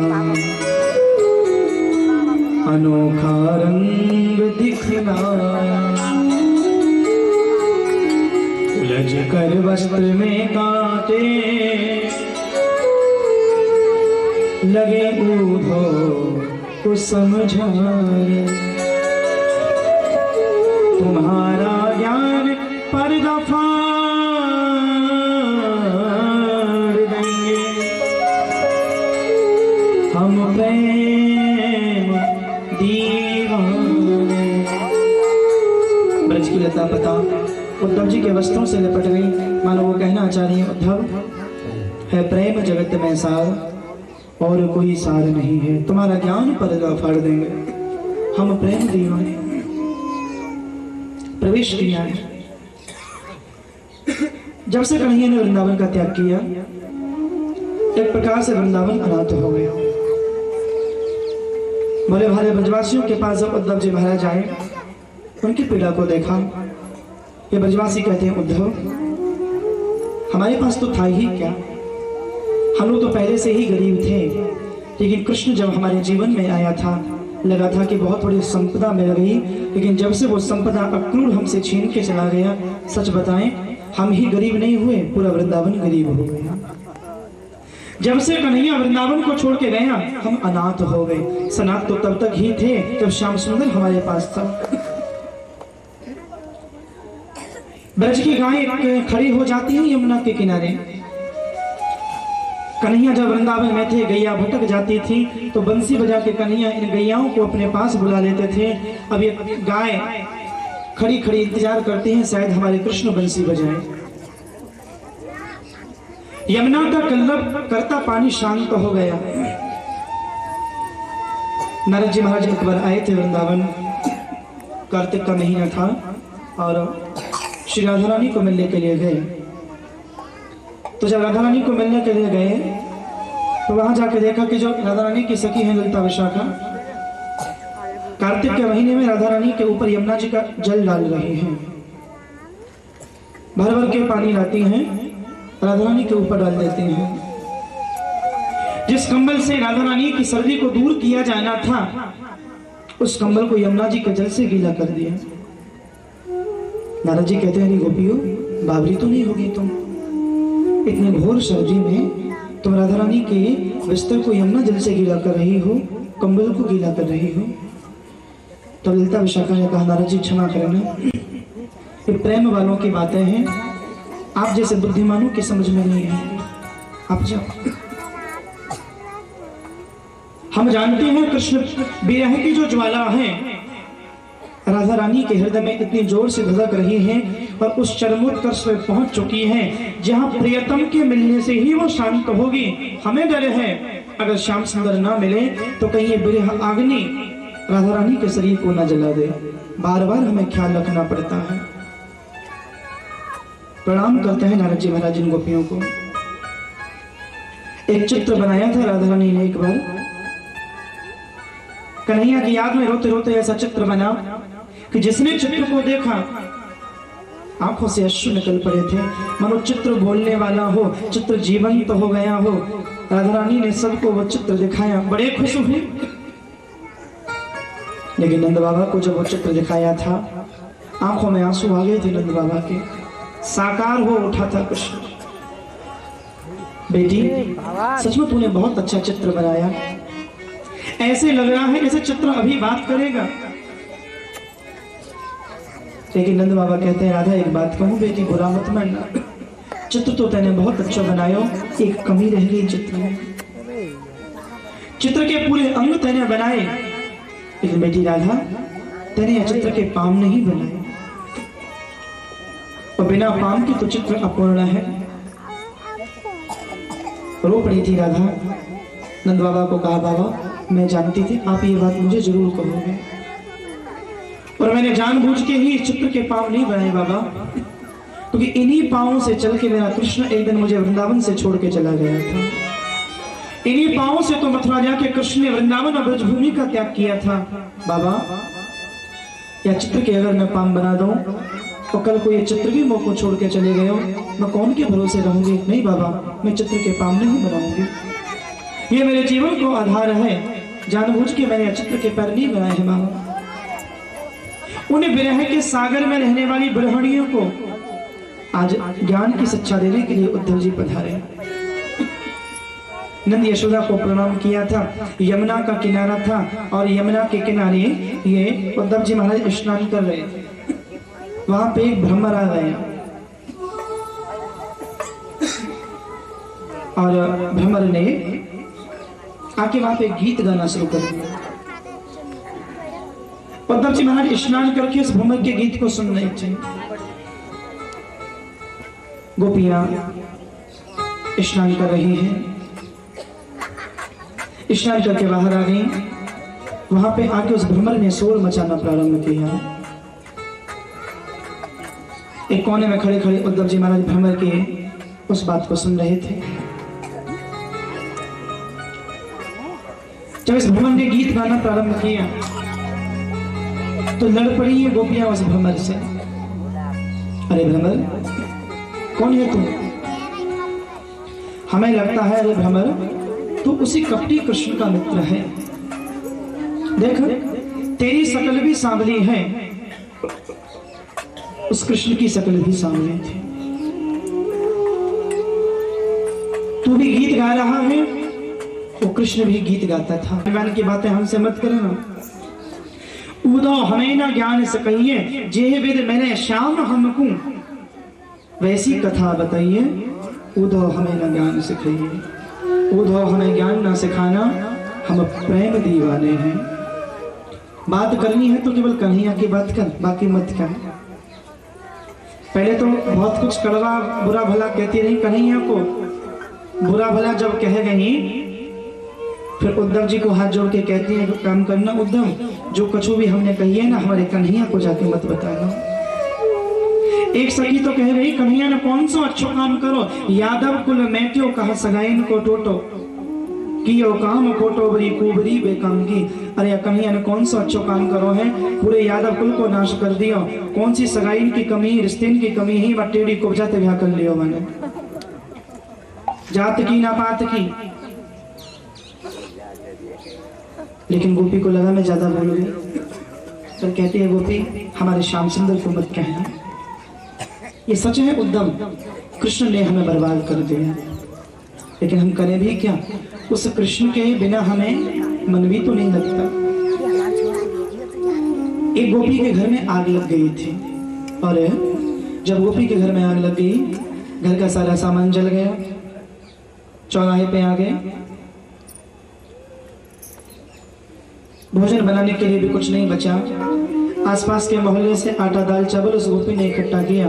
अनोखा रंग दिखलाया। उलझ कर वस्त्र में कांटे लगे ऊधो को समझाए, तुम्हारा ज्ञान पर्दा फाड़ देंगे, हम प्रेम दीवाने। ब्रज की लता पता उद्धव जी के वस्त्रों से लिपट गई, मानो वो कहना चाह रही है, उद्धव है प्रेम जगत में सार और कोई सार नहीं है, तुम्हारा ज्ञान पर्दा फाड़ देंगे, हम प्रेम दीवाने। प्रवेश किया है। जब से कन्हैया ने वृंदावन का त्याग किया, एक प्रकार से वृंदावन अनाथ हो गया। भोले भाले ब्रजवासियों के पास जब उद्धव जी महाराज आए, उनकी पीड़ा को देखा। ये ब्रजवासी कहते हैं, उद्धव हमारे पास तो था ही क्या, हम लोग तो पहले से ही गरीब थे, लेकिन कृष्ण जब हमारे जीवन में आया था, लगा था कि बहुत बड़ी संपदा मिल गई, लेकिन जब से वो संपदा अक्रूर हमसे छीन के चला गया, सच बताएं हम ही गरीब नहीं हुए, पूरा वृंदावन गरीब हो गया। जब से कन्हैया वृंदावन को छोड़ के गया, हम अनाथ हो गए। सनाथ तो तब तक ही थे जब श्याम सुंदर हमारे पास था। ब्रज की गायें खड़ी हो जाती हैं यमुना के किनारे। कन्हैया जब वृंदावन में थे, गैया भटक जाती थी तो बंसी बजा के कन्हैया इन गैयाओं को अपने पास बुला लेते थे। अब ये गाय खड़ी खड़ी इंतजार करती हैं, शायद हमारे कृष्ण बंसी बजाएं। यमुना का कल्लब करता पानी शांत हो गया। नारद जी महाराज एक बार आए थे वृंदावन, कार्तिक का महीना था और श्री राधा रानी को मिलने के लिए गए। तो जब राधा रानी को मिलने के लिए गए तो वहां जाके देखा कि जो राधा रानी की सखी है ललिता विशाखा, कार्तिक के महीने में राधा रानी के ऊपर यमुना जी का जल डाल रही हैं, भर भर के पानी लाती हैं, राधा रानी के ऊपर डाल देती हैं। जिस कंबल से राधा रानी की सर्दी को दूर किया जाना था, उस कंबल को यमुना जी के जल से गीला कर दिया। नारद जी कहते हैं, गोपियों बावरी तो नहीं होगी तुम, इतने घोर सर्दी में तुम राधा रानी के बिस्तर को यमुना जल से गीला कर रही हो, कंबल को गीला कर रही हो। तो ललिता विशाखा ने कहा, नारद जी क्षमा करना, ये प्रेम वालों की बातें हैं, आप जैसे बुद्धिमानों की समझ में नहीं है, आप जाओ। हम जानते हैं कृष्ण विरह की जो ज्वाला है राधा रानी के हृदय में इतनी जोर से धधक रही है और उस चरमोत्कर्ष पे पहुंच चुकी है जहां प्रियतम के मिलने से ही वो शांत होगी। हमें डर है अगर श्याम सुंदर ना मिले तो कहीं ये विरह अग्नि राधा रानी के शरीर को न जला दे। बार बार हमें ख्याल रखना पड़ता है। प्रणाम करते हैं नारद जी महाराज इन गोपियों को। एक चित्र बनाया था राधा रानी ने एक बार, कन्हैया की याद में रोते रोते ऐसा चित्र बना कि जिसने चित्र को देखा आंखों से अश्रु निकल पड़े थे, मानो चित्र बोलने वाला हो, चित्र जीवंत तो हो गया हो। राधा रानी ने सबको वो चित्र दिखाया, बड़े खुश हुए। लेकिन नंद बाबा को जब वो चित्र दिखाया था, आंखों में आंसू आ गए थे नंद बाबा के, साकार हो उठा था कृष्ण। बेटी सच में तूने बहुत अच्छा चित्र बनाया, ऐसे लग रहा है जैसे चित्र अभी बात करेगा। लेकिन नंद बाबा कहते हैं राधा एक बात कहूं बेटी, बुरा मत मानना, चित्र तो तैने बहुत अच्छा बनायो, एक कमी रह गई चित्र में। चित्र के पूरे अंग तैने बनाए, लेकिन बेटी राधा तैने यह चित्र के पाम नहीं बनाए, और बिना पाम के तो चित्र अपूर्ण है। रो पड़ी थी राधा। नंद बाबा को कहा बाबा मैं जानती थी आप ये बात मुझे जरूर कहोगे, और मैंने जानबूझ के ही इस चित्र के पांव नहीं बनाए बाबा, क्योंकि इन्हीं पांवों से चल के मेरा कृष्ण एक दिन मुझे वृंदावन से छोड़ के चला गया था। इन्हीं पांवों से तो मथुरा जाके कृष्ण ने वृंदावन और ब्रजभूमि का त्याग किया था। बाबा या चित्र के अगर मैं पांव बना दूं तो कल को ये चित्र भी मुझको छोड़ के चले गए हो, मैं कौन के भरोसे रहूंगी? नहीं बाबा मैं चित्र के पांव नहीं बनाऊंगी, ये मेरे जीवन को आधार है, जानबूझ के मैंने चित्र के पैर नहीं बनाए हैं बाबा। उन्हें विरह के सागर में रहने वाली ब्रह्मणियों को आज ज्ञान की शिक्षा देने के लिए उद्धव जी पधारे। नंद यशोदा को प्रणाम किया था, यमुना का किनारा था और यमुना के किनारे ये उद्धव जी महाराज स्नान कर रहे थे। वहां पे एक भ्रमर आ गया और भ्रमर ने आके वहां पे गीत गाना शुरू कर दिया। उद्धव जी महाराज स्नान करके उस भ्रमर के गीत को सुन रहे थे। गोपियां स्नान कर रही हैं, स्नान करके बाहर आ गई। वहां पे आके उस भ्रमर ने शोर मचाना प्रारंभ किया। एक कोने में खड़े खड़े उद्धव जी महाराज भ्रमर के उस बात को सुन रहे थे। जब इस भ्रमर ने गीत गाना प्रारंभ किया तो लड़ पड़ी ये गोपियां उस भ्रमर से। अरे भ्रमर कौन है तुम? हमें लगता है अरे भ्रमर तू उसी कपटी कृष्ण का मित्र है। देख तेरी शकल भी सांवली है, उस कृष्ण की शकल भी सांवली थी। तू भी गीत गा रहा है, वो कृष्ण भी गीत गाता था। भगवान की बातें हमसे मत करना। उदो हमें ना ज्ञान से कहिए, जे वेद मैंने श्याम हमको वैसी कथा बताइए। उदो हमें ना ज्ञान सिखाइए, उदो हमें ज्ञान ना सिखाना, हम प्रेम दीवाने हैं। बात करनी है तो केवल कन्हैया की बात कर, बाकी मत कर। पहले तो बहुत कुछ कड़वा बुरा भला कहती रही कन्हैया को। बुरा भला जब कह गई फिर उद्धव जी को हाथ जोड़ के कहती है काम करना उद्धव, जो कछु भी हमने कही है ना हमारे कन्हैया को जाके मत बताना। एक सखी तो कह रही कन्हैया ने कौन सा अच्छो काम करो, यादव कुल मैत्यो कहा सगाइन को टोटो कियो काम कोटो बरी कुबरी बेकाम की। अरे कन्हैया ने कौन सा अच्छो काम करो है, पूरे यादव कुल को नाश कर दियो। कौन सी सगाइन की कमी, रिश्तेन की कमी ही, वह टेढ़ी कुब्जा ते ब्याह कर लियो मैंने, जात की ना पात की। लेकिन गोपी को लगा मैं ज्यादा बोल गई, तो कहती है गोपी हमारे श्याम सुंदर को मत कहना। ये सच है उद्धव, कृष्ण ने हमें बर्बाद कर दिया, लेकिन हम करें भी क्या? उस कृष्ण के बिना हमें मन भी तो नहीं लगता। एक गोपी के घर में आग लग गई थी, और जब गोपी के घर में आग लग गई, घर का सारा सामान जल गया। चौराहे पे आ गए, भोजन बनाने के लिए भी कुछ नहीं बचा। आसपास के मोहल्ले से आटा दाल चावल उस गोपी ने इकट्ठा किया।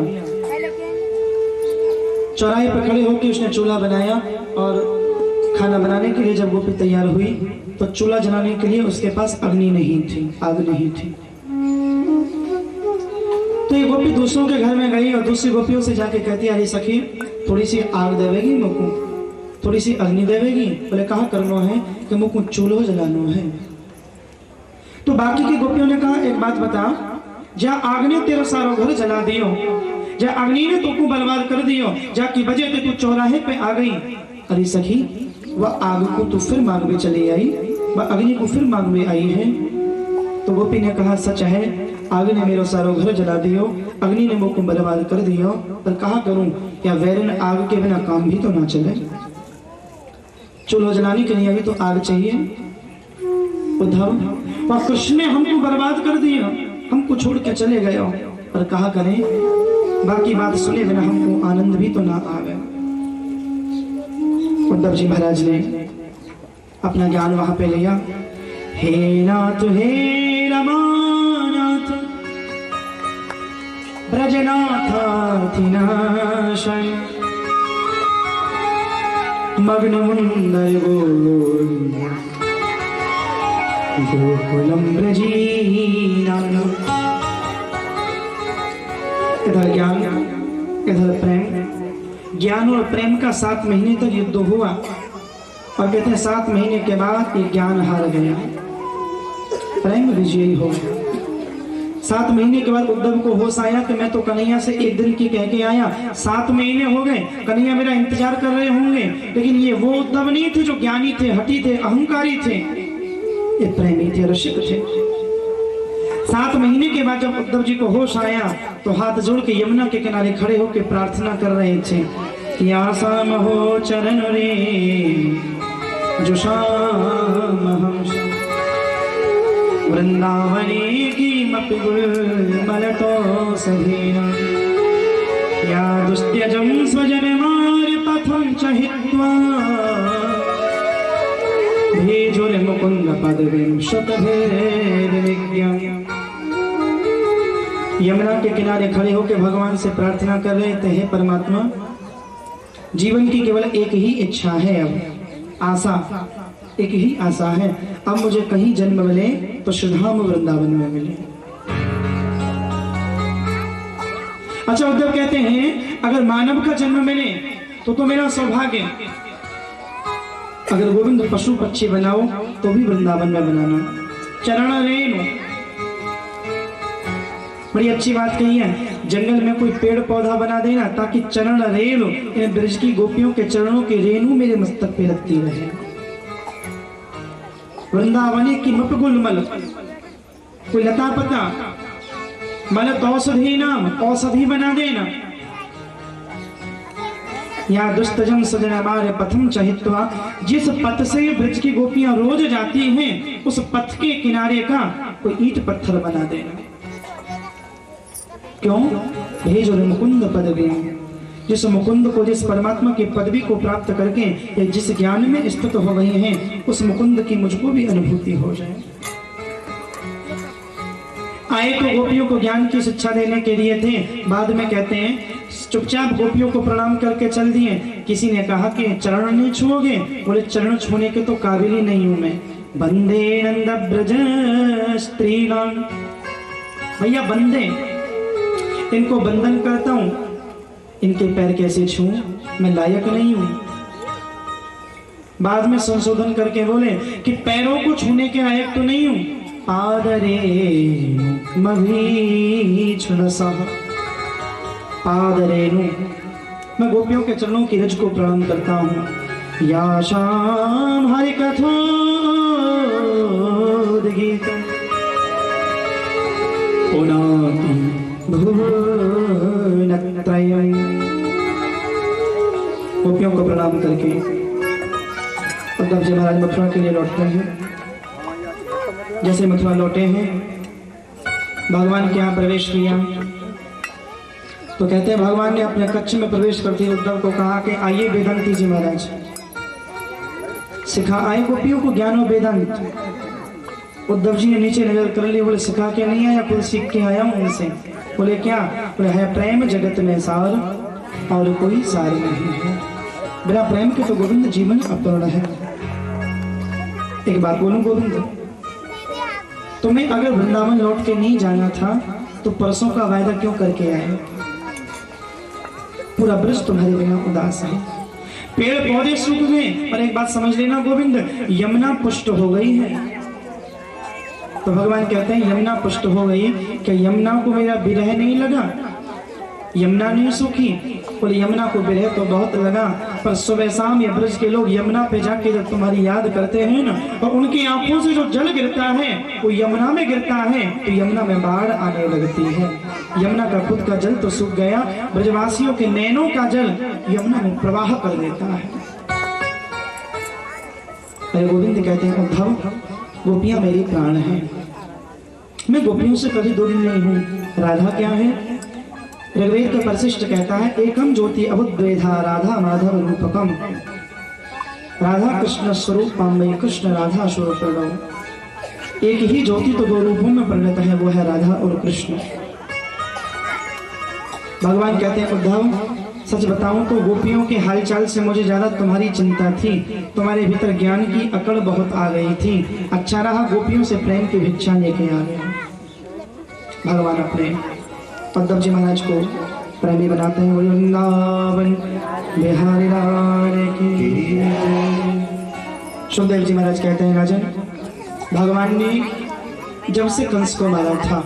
चौराहे पर खड़े होकर उसने चूल्हा बनाया, और खाना बनाने के लिए जब गोपी तैयार हुई तो चूल्हा जलाने के लिए उसके पास अग्नि नहीं थी, आग नहीं थी। तो ये गोपी दूसरों के घर में गई और दूसरी गोपियों से जाके कहती अरे सखी थोड़ी सी आग देवेगी मुझको, थोड़ी सी अग्नि देवेगी? बोले कहा करना है कि मुझको चूल्हा जलाना है। तो बाकी की गोपियों ने कहा एक बात बता, जा आग ने तेरा सारा घर जला दियो, जा अग्नि ने तुमको बर्बाद कर दियो, जाकी वजह से तू चौराहे पे आ गई। अरे सखी वह आग को तो फिर मांग में चली आई, वह अग्नि को फिर मांग में आई है। तो गोपी ने कहा सच है, आग ने मेरा सारा घर जला दियो, अग्नि ने मुझको बर्बाद कर दियो, पर कहा करूं क्या वैरन आग के बिना काम भी तो ना चले। चूल्हा जलाने के लिए अभी तो आग चाहिए। उद्धव और कृष्ण ने हमको बर्बाद कर दिया, हमको छोड़ के चले गए और कहा करें बाकी बात सुने बिना हमको आनंद भी तो ना आवे। उद्धव जी महाराज ने अपना ज्ञान वहां पे लिया। हे नाथ हे रमानाथ ब्रजनाथातिनाशय मग्न मुंदर गोकुलम ब्रजीनाथ। इधर ज्ञान इधर प्रेम, ज्ञान और प्रेम का 7 महीने तक युद्ध हुआ और कहते हैं 7 महीने के बाद ये ज्ञान हार गया, प्रेम विजयी हो गया। 7 महीने के बाद उद्धव को होश आया कि मैं तो कन्हैया से एक दिन की कह के आया, 7 महीने हो गए, कन्हैया मेरा इंतजार कर रहे होंगे। लेकिन ये वो उद्धव नहीं थे जो ज्ञानी थे, हठी थे, अहंकारी थे, ये प्रेमी थे, रसिक थे। 7 महीने के बाद जब उद्धव जी को होश आया तो हाथ जोड़ के यमुना के किनारे खड़े होकर प्रार्थना कर रहे थे कि आसाम हो चरण रे जो शाम हम वृंदावने की मपिगुल मलतो सधीना या दुस्त्यजम स्वजन मार पथम चहित्वा भेजुर मुकुंद पदवीं शतभेद विज्ञान। यमुना के किनारे खड़े होकर भगवान से प्रार्थना कर रहे थे, हे परमात्मा जीवन की केवल एक ही इच्छा है, अब आशा एक ही आशा है, अब मुझे कहीं जन्म मिले तो श्रीधाम वृंदावन में मिले। अच्छा उद्धव कहते हैं अगर मानव का जन्म मिले तो मेरा सौभाग्य, अगर गोविंद पशु पक्षी बनाओ तो भी वृंदावन में बनाना। चरण रेणु बड़ी अच्छी बात कही है, जंगल में कोई पेड़ पौधा बना देना ताकि चरण रेणु इन ब्रज की गोपियों के चरणों के रेणु मेरे मस्तक पे लगती रहे। वृंदावने की मपगुलमल, कोई लता पता मलत औषधि नाम, औषधि बना देना। या दुष्टजन सजन हमारे पथम चहित्वा, जिस पथ से ब्रज की गोपियां रोज जाती हैं उस पथ के किनारे का कोई ईंट पत्थर बना देना। क्यों? भेजो मुकुंद पदवी, जिस मुकुंद को, जिस परमात्मा की पदवी को प्राप्त करके या जिस ज्ञान में स्थित हो गए हैं उस मुकुंद की मुझको भी अनुभूति हो जाए। आए तो गोपियों को ज्ञान की शिक्षा देने के लिए थे, बाद में कहते हैं चुपचाप गोपियों को प्रणाम करके चल दिए। किसी ने कहा कि चरण नहीं छुओगे, बोले चरण छूने के तो काबिल ही नहीं हूं मैं। बंदे नंद ब्रज स्त्रीणां, भैया बंदे, इनको बंधन करता हूं, इनके पैर कैसे छूं, मैं लायक नहीं हूं। बाद में संशोधन करके बोले कि पैरों को छूने के लायक तो नहीं हूं। पादरे मभीक्षुणसः, पादरेणु, मैं गोपियों के चरणों की रज को प्रणाम करता हूँ। या शाम हरि कथोद्गीत पुनाति भुवनत्रयम्, गोपियों को प्रणाम करके उद्धव जी महाराज मथुरा के लिए लौटते हैं। जैसे मथुरा लौटे हैं, भगवान के यहाँ प्रवेश किया तो कहते हैं भगवान ने अपने कक्ष में प्रवेश करते उद्धव को कहा कि आइए वेदांत जी महाराज, सिखा आए गोपियों को ज्ञान और वेदांत। उद्धव जी ने नीचे नजर कर ली, बोले सिखा के नहीं आया, कुछ सीख के आया हूं उनसे। बोले क्या? बोले है प्रेम जगत में सार और कोई सार नहीं है, बिना प्रेम के तो गोविंद जीवन अपूर्ण है। एक बात बोलूं गोविंद, तुम्हें अगर वृंदावन लौट के नहीं जाना था तो परसों का वायदा क्यों करके आए? पूरा ब्रज तुम्हारे बिना उदास है, पेड़ पौधे सूख गए। पर एक बात समझ लेना गोविंद, यमुना पुष्ट हो गई है। तो भगवान कहते हैं यमुना पुष्ट हो गई, क्या यमुना को मेरा विरह नहीं लगा? यमुना नहीं सूखी? बोले यमुना को विरह तो बहुत लगा, पर सुबह शाम ये ब्रज के लोग यमुना पे जाके जब तुम्हारी याद करते हैं ना, और उनकी आंखों से जो जल गिरता है वो यमुना में गिरता है तो यमुना में बाढ़ आने लगती है। यमुना का खुद का जल तो सूख गया, ब्रजवासियों के नैनों का जल यमुना में प्रवाह कर देता है। अरे गोविंद कहते हैं उद्धव, गोपियां मेरी प्राण हैं, मैं गोपियों से कभी दूरी नहीं हूँ। राधा क्या है? ऋग्वेद का परिशिष्ट कहता है एकम ज्योति अबुद्वेधा राधा माधव रूपकम। राधा कृष्ण स्वरूप पामय कृष्ण राधा स्वरूप। एक ही ज्योति तो दो रूपों में परिणत है, वो है राधा और कृष्ण। भगवान कहते हैं उद्धव, सच बताऊं तो गोपियों के हालचाल से मुझे ज्यादा तुम्हारी चिंता थी। तुम्हारे भीतर ज्ञान की अकड़ बहुत आ गई थी। अच्छा रहा गोपियों से प्रेम की भिक्षा लेके आ गए। भगवान अपने उद्धव जी महाराज को प्रेमी बनाते हैं। वृंदावन बिहारी लाल की। सुखदेव जी महाराज कहते हैं राजन, भगवान ने जब से कंस को मारा था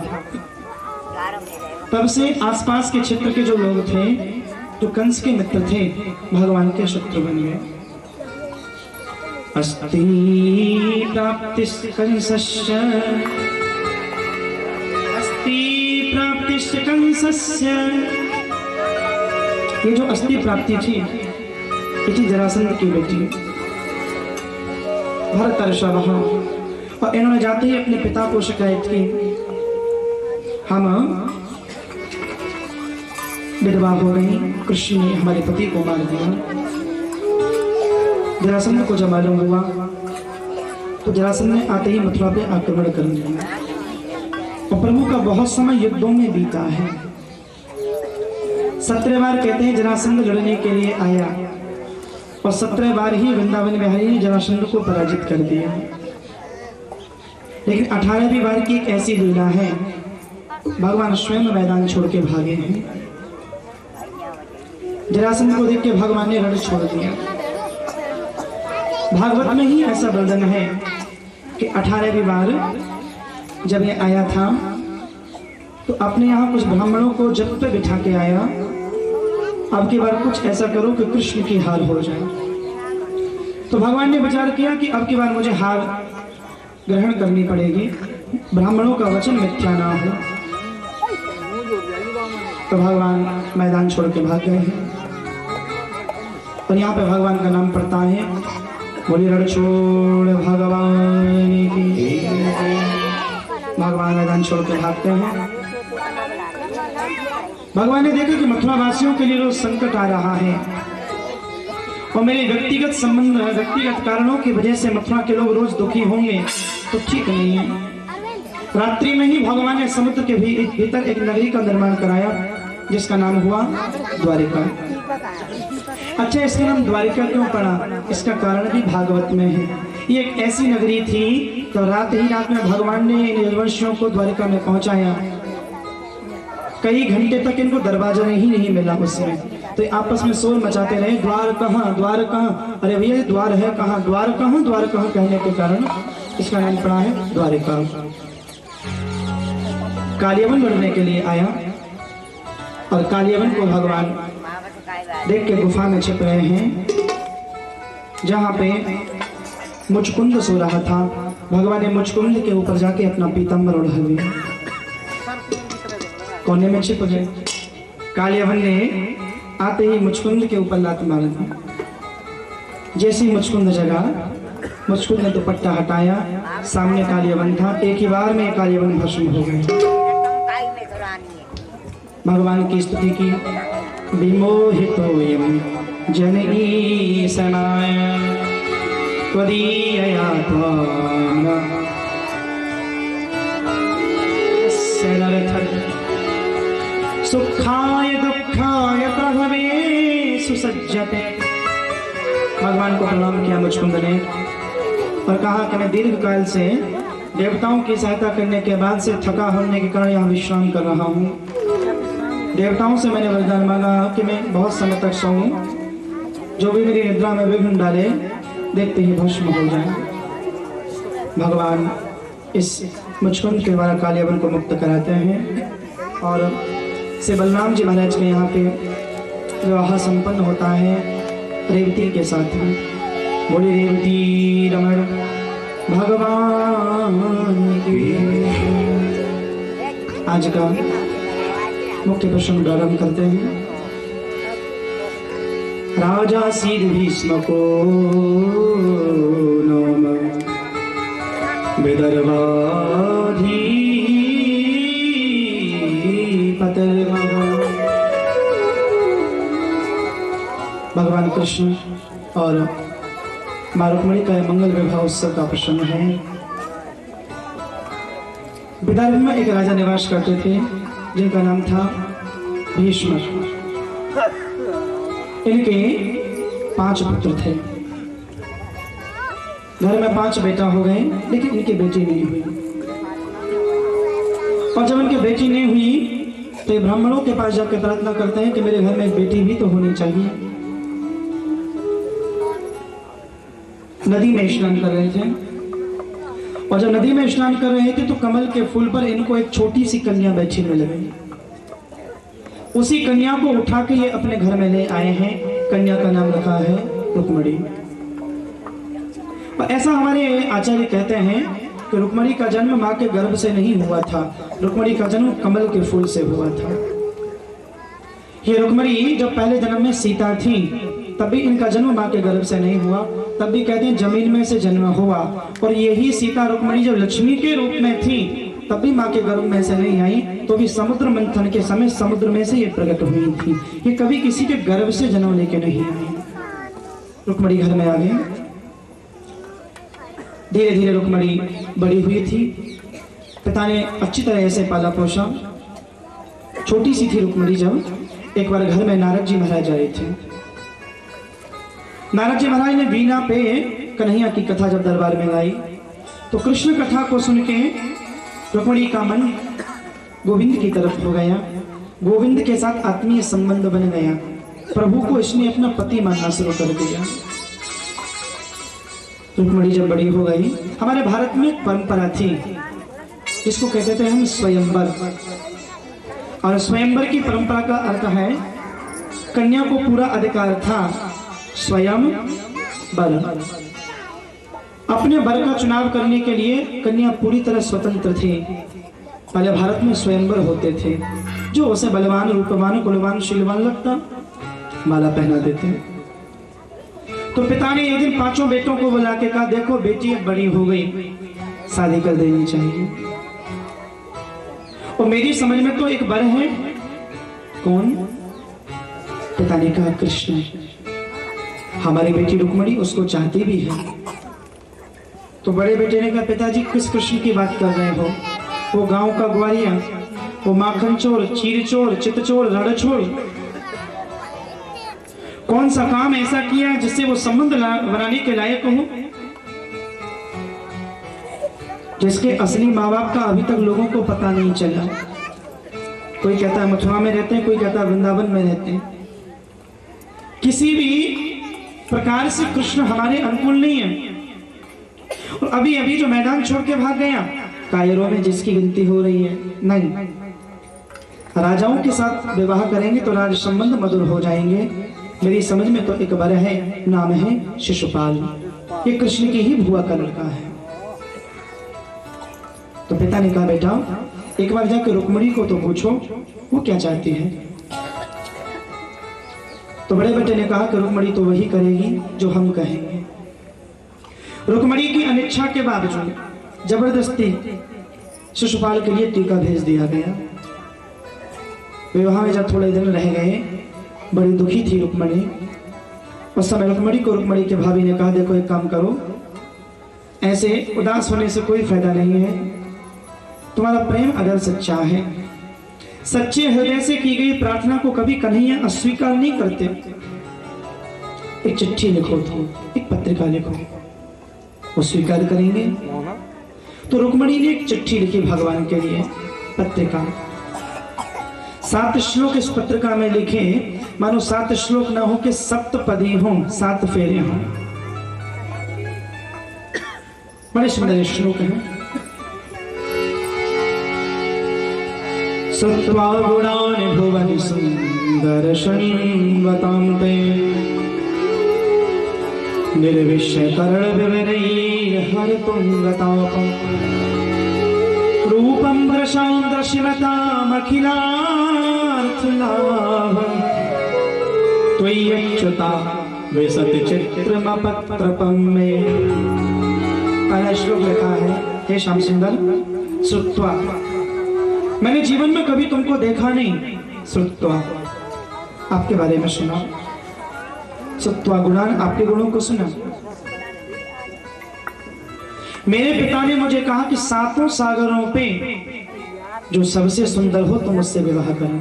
तब से आसपास के क्षेत्र के जो लोग थे, जो कंस के मित्र थे, भगवान के शत्रु बन गए। अस्ति प्राप्तिश्च कंसस्य, अस्ति प्राप्तिश्च कंसस्य। ये जो अस्ति प्राप्ति थी, ये थी जरासंध की बेटी भरतर्षभ। और इन्होंने जाते ही अपने पिता को शिकायत की, हम विधवा हो गई, कृष्ण ने हमारे पति को मार दिया। जरासंध को जब मालूम हुआ तो जरासंध ने आते ही मथुरा पे आक्रमण कर दिया। और प्रभु का बहुत समय युद्धों में बीता है। 17 बार कहते हैं जरासंध लड़ने के लिए आया और 17 बार ही वृंदावन बिहारी ने जरासंध को पराजित कर दिया। लेकिन 18वीं बार की एक ऐसी लीला है, भगवान स्वयं मैदान छोड़ के भागे हैं। जरासंध को देख के भगवान ने रण छोड़ दिया। भागवत में ही ऐसा वर्णन है कि 18वीं बार जब ये आया था तो अपने यहाँ कुछ ब्राह्मणों को जब पे बिठा के आया, अब की बार कुछ ऐसा करो कि कृष्ण की हार हो जाए। तो भगवान ने विचार किया कि अब की बार मुझे हार ग्रहण करनी पड़ेगी, ब्राह्मणों का वचन मिथ्या ना हो। तो भगवान मैदान छोड़ के भाग गए हैं। और यहाँ पे भगवान का नाम पड़ता है, बोली रण छोड़ भगवान की। भगवान मैदान छोड़ के भागते हैं। भगवान ने देखा कि मथुरा वासियों के लिए रोज संकट आ रहा है और मेरे व्यक्तिगत संबंध, व्यक्तिगत कारणों की वजह से मथुरा के लोग रोज दुखी होंगे तो ठीक नहीं है। रात्रि में ही भगवान ने समुद्र के भीतर एक नगरी का निर्माण कराया जिसका नाम हुआ द्वारिका। अच्छा, इसका नाम द्वारिका क्यों पड़ा? इसका कारण भी भागवत में है। ये एक ऐसी नगरी थी तो रात ही रात में भगवान ने निर्वंशियों को द्वारिका में पहुंचाया। कई घंटे तक इनको दरवाजा ही नहीं मिला उसमें, तो आपस में शोर मचाते रहे, द्वार कहाँ, द्वार कहाँ, अरे भैया द्वार है कहाँ, द्वार कहाँ, द्वार कहाँ कहने के कारण इसका नाम पड़ा है द्वारिका। कालियवन लड़ने के लिए आया और कालियवन को भगवान देख के गुफा में छिप रहे हैं जहाँ पे मुचकुंद सो रहा था। भगवान ने मुचकुंद के ऊपर जाके अपना पीतांबर ओढ़ा लिया, कोने में छिप गए। कालियवन ने आते ही मुचकुंद के ऊपर लात मार दी। जैसे ही मुचकुंद जगा, मुचकुंद ने दुपट्टा हटाया, सामने कालियवन था। एक ही बार में कालियवन भस्म हो गए। भगवान की स्तुति की, विमोहितोऽयं जनईशनाय त्वदीयया त्वां सुखाय दुखाय प्रभवे सुसज्जते। भगवान को प्रणाम किया मुचकुंद ने और कहा कि मैं दीर्घ काल से देवताओं की सहायता करने के बाद से थका होने के कारण यहाँ विश्राम कर रहा हूँ। देवताओं से मैंने वरदान मांगा कि मैं बहुत समय तक सोऊं, जो भी मेरी निद्रा में विघ्न डाले देखते ही भस्म हो जाए। भगवान इस मुचकुंद के द्वारा कालियवन को मुक्त कराते हैं और श्री बलराम जी महाराज के यहाँ पे विवाह संपन्न होता है रेवती के साथ में। बोले रेवती रमण भगवान की। आज का मुख्य प्रसंग प्रारंभ करते हैं। राजा सिर भीष्म को नम भगवान कृष्ण और माँ रुक्मिणी का मंगल विवाह उत्सव का प्रसंग है। विदर्भ में एक राजा निवास करते थे जिनका नाम था भीष्म। इनके 5 पुत्र थे। घर में 5 बेटा हो गए, लेकिन इनकी बेटी नहीं हुई। और जब इनकी बेटी नहीं हुई तो ये ब्राह्मणों के पास जाकर प्रार्थना करते हैं कि मेरे घर में एक बेटी भी तो होनी चाहिए। नदी में स्नान कर रहे थे, और जब नदी में स्नान कर रहे थे तो कमल के फूल पर इनको एक छोटी सी कन्या बैठी मिल गई। उसी कन्या को उठा के ये अपने घर में ले आए हैं। कन्या का नाम रखा है रुक्मिणी। और ऐसा हमारे आचार्य कहते हैं कि रुक्मिणी का जन्म मां के गर्भ से नहीं हुआ था, रुक्मिणी का जन्म कमल के फूल से हुआ था। ये रुक्मिणी जब पहले जन्म में सीता थी तब भी इनका जन्म मां के गर्भ से नहीं हुआ, तब भी कहते हैं जमीन में से जन्म हुआ। और यही सीता रुक्मिणी जब लक्ष्मी के रूप में थी तब भी मां के गर्भ में से नहीं आई, तो भी समुद्र मंथन के समय समुद्र में से ये प्रकट हुई थी। ये कभी किसी के गर्भ से जन्म लेके नहीं आई। रुक्मिणी घर में आ गई। धीरे धीरे रुक्मिणी बड़ी हुई थी। पिता ने अच्छी तरह से पाला पोषा। छोटी सी थी रुक्मिणी जब एक बार घर में नारद जी महाराज आए थे। नारद जी महाराज ने वीणा पे कन्हैया की कथा जब दरबार में गाई तो कृष्ण कथा को सुन के रुक्मिणी का मन गोविंद की तरफ हो गया। गोविंद के साथ आत्मीय संबंध बन गया। प्रभु को इसने अपना पति मानना शुरू कर दिया। रुक्मिणी जब बड़ी हो गई, हमारे भारत में एक परंपरा थी जिसको कहते थे हम स्वयंवर। और स्वयंवर की परंपरा का अर्थ है कन्या को पूरा अधिकार था स्वयं वर। अपने वर का चुनाव करने के लिए कन्या पूरी तरह स्वतंत्र थी। पहले भारत में स्वयंवर होते थे, जो उसे बलवान, रूपवान, कुलवान, शीलवान लगता माला पहना देते। तो पिता ने एक दिन 5 बेटों को बुला के कहा, देखो बेटी अब बड़ी हो गई, शादी कर देनी चाहिए। और मेरी समझ में तो एक वर है। कौन? पिता ने कहा कृष्ण। हमारी बेटी रुक्मिणी उसको चाहती भी है। तो बड़े बेटे ने कहा, पिताजी किस कृष्ण की बात कर रहे हो? वो गांव का ग्वालिया, वो माखन चोर, चीर चोर, चित चोर, रड़ चोर। कौन सा काम ऐसा किया जिससे वो संबंध बनाने के लायक हो, जिसके असली माँ बाप का अभी तक लोगों को पता नहीं चला? कोई कहता है मथुरा में रहते हैं, कोई कहता है वृंदावन में रहते हैं। किसी भी प्रकार से कृष्ण हमारे अनुकूल नहीं है। और अभी अभी जो मैदान छोड़ के भाग गया, कायरों में जिसकी गिनती हो रही है, नहीं। राजाओं के साथ विवाह करेंगे तो राज संबंध मधुर हो जाएंगे। मेरी समझ में तो एक वर है, नाम है शिशुपाल। ये कृष्ण की ही भुआ का लड़का है। तो पिता ने कहा, बेटा एक बार जाकर रुक्मिणी को तो पूछो वो क्या चाहती है। तो बड़े बेटे ने कहा कि रुक्मिणी तो वही करेगी जो हम कहेंगे। रुक्मिणी की अनिच्छा के बावजूद जबरदस्ती शिशुपाल के लिए टीका भेज दिया गया। विवाह में जब थोड़े दिन रह गए, बड़ी दुखी थी रुक्मिणी। उस समय रुक्मिणी को रुक्मिणी के भाभी ने कहा, देखो एक काम करो, ऐसे उदास होने से कोई फायदा नहीं है। तुम्हारा प्रेम अगर सच्चा है, सच्चे हृदय से की गई प्रार्थना को कभी कन्हैया अस्वीकार नहीं करते। एक चिट्ठी लिखो, तो एक पत्रिका लिखो, वो स्वीकार करेंगे। तो रुक्मिणी ने एक चिट्ठी लिखी भगवान के लिए, पत्रिका। 7 श्लोक इस पत्रिका में लिखे, मानो 7 श्लोक ना हो के 7पदी हों, 7 फेरे हों। बड़े सुंदर श्लोक हैं। सत्वा गुणानि भुवनि सुन्दरशन्वतां ते निर्विश्यकर्ण विवरैर्हरतुङ्गतापम् रूपं भ्रशां दर्शिमतामखिलार्थलाभम् त्वय्यच्युता विशति चित्रमपत्रपं मे। पहला श्लोक लिखा है, हे श्याम सुंदर, श्रुत्वा, मैंने जीवन में कभी तुमको देखा नहीं, श्रुत्वा, आपके बारे में सुना, श्रुत्वा गुणान, आपके गुणों को सुना। मेरे पिता ने मुझे कहा कि 7 सागरों पे जो सबसे सुंदर हो तुम उससे विवाह करना,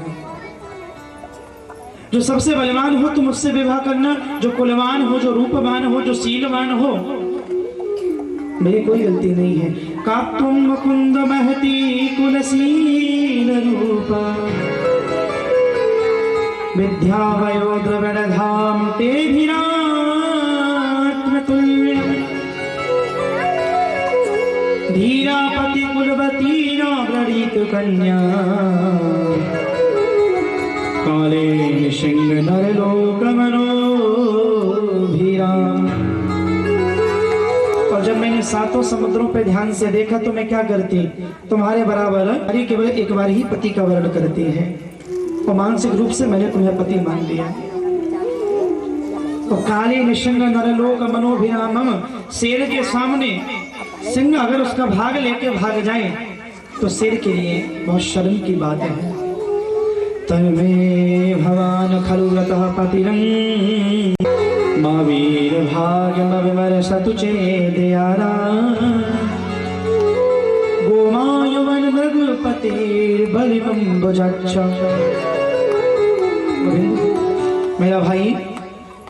जो सबसे बलवान हो तुम उससे विवाह करना, जो कुलवान हो, जो रूपवान हो, जो शीलवान हो। मेरी कोई गलती नहीं है। का तुम मुकुंद महती कुलशील रूपा, विद्या वयो द्रविड़ धाम ते तुल्य, धीरापति कुलवती न व्रणीत कन्या, काले निशिंग नरलोक मनोभीरा। और जब मैंने 7 समुद्रों पे ध्यान से देखा तो मैं क्या करती, तुम्हारे बराबर हरि केवल एक बार ही पति का वर्ण करती है, और मानसिक रूप से मैंने तुम्हें पति मान लिया। तो काले निशिंग नरलोक मनोभिरामम, शेर के सामने सिंह अगर उसका भाग लेके भाग जाए तो शेर के लिए बहुत शर्म की बात है। तन्मे भवान खलु रतः पतिरं, महावीर भाग्यमविमर्शतु चेदयारा, गोमायुवन मृगपतेर्बलिमं भुजच्छ। मेरा भाई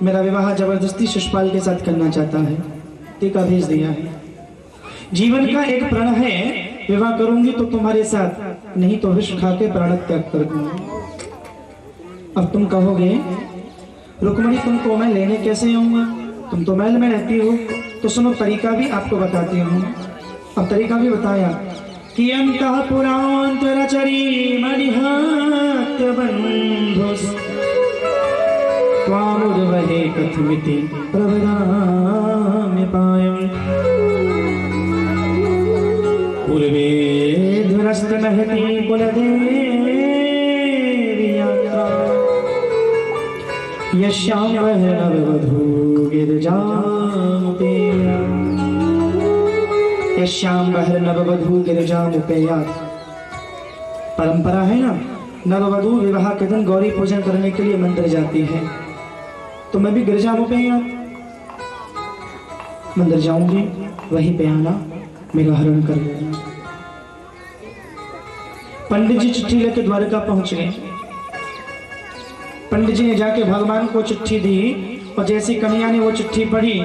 मेरा विवाह जबरदस्ती शिशुपाल के साथ करना चाहता है, टीका भेज दिया है। जीवन का एक प्रण है, विवाह करूंगी तो तुम्हारे साथ, नहीं तो विष खा के प्राण त्याग कर दूंगी। अब तुम कहोगे रुक्मणी तुमको मैं लेने कैसे आऊंगा, तुम तो महल में रहती हो। तो सुनो तरीका भी आपको बताती हूँ। अब तरीका भी बताया कि अंतः पुरांतरचरी मणिहात्य बंधुस, त्वामुर्वहे कथमिति प्रवदाम्य पायम्, पूर्वे ध्वरस्त महती कुलदेवी यात्रा, यस्यां नववधू गिरिजामुपेया, यस्यां नववधू गिरिजामुपेया। परंपरा है ना, नववधू विवाह के दिन गौरी पूजन करने के लिए मंदिर जाती है, तो मैं भी गिरिजामुपेया मंदिर जाऊंगी, वहीं पे आना, मेरा हरण कर लेना। पंडित जी चिट्ठी लेकर द्वारका पहुंच गए। पंडित जी ने जाके भगवान को चिट्ठी दी, और जैसे कन्हैया ने वो चिट्ठी पढ़ी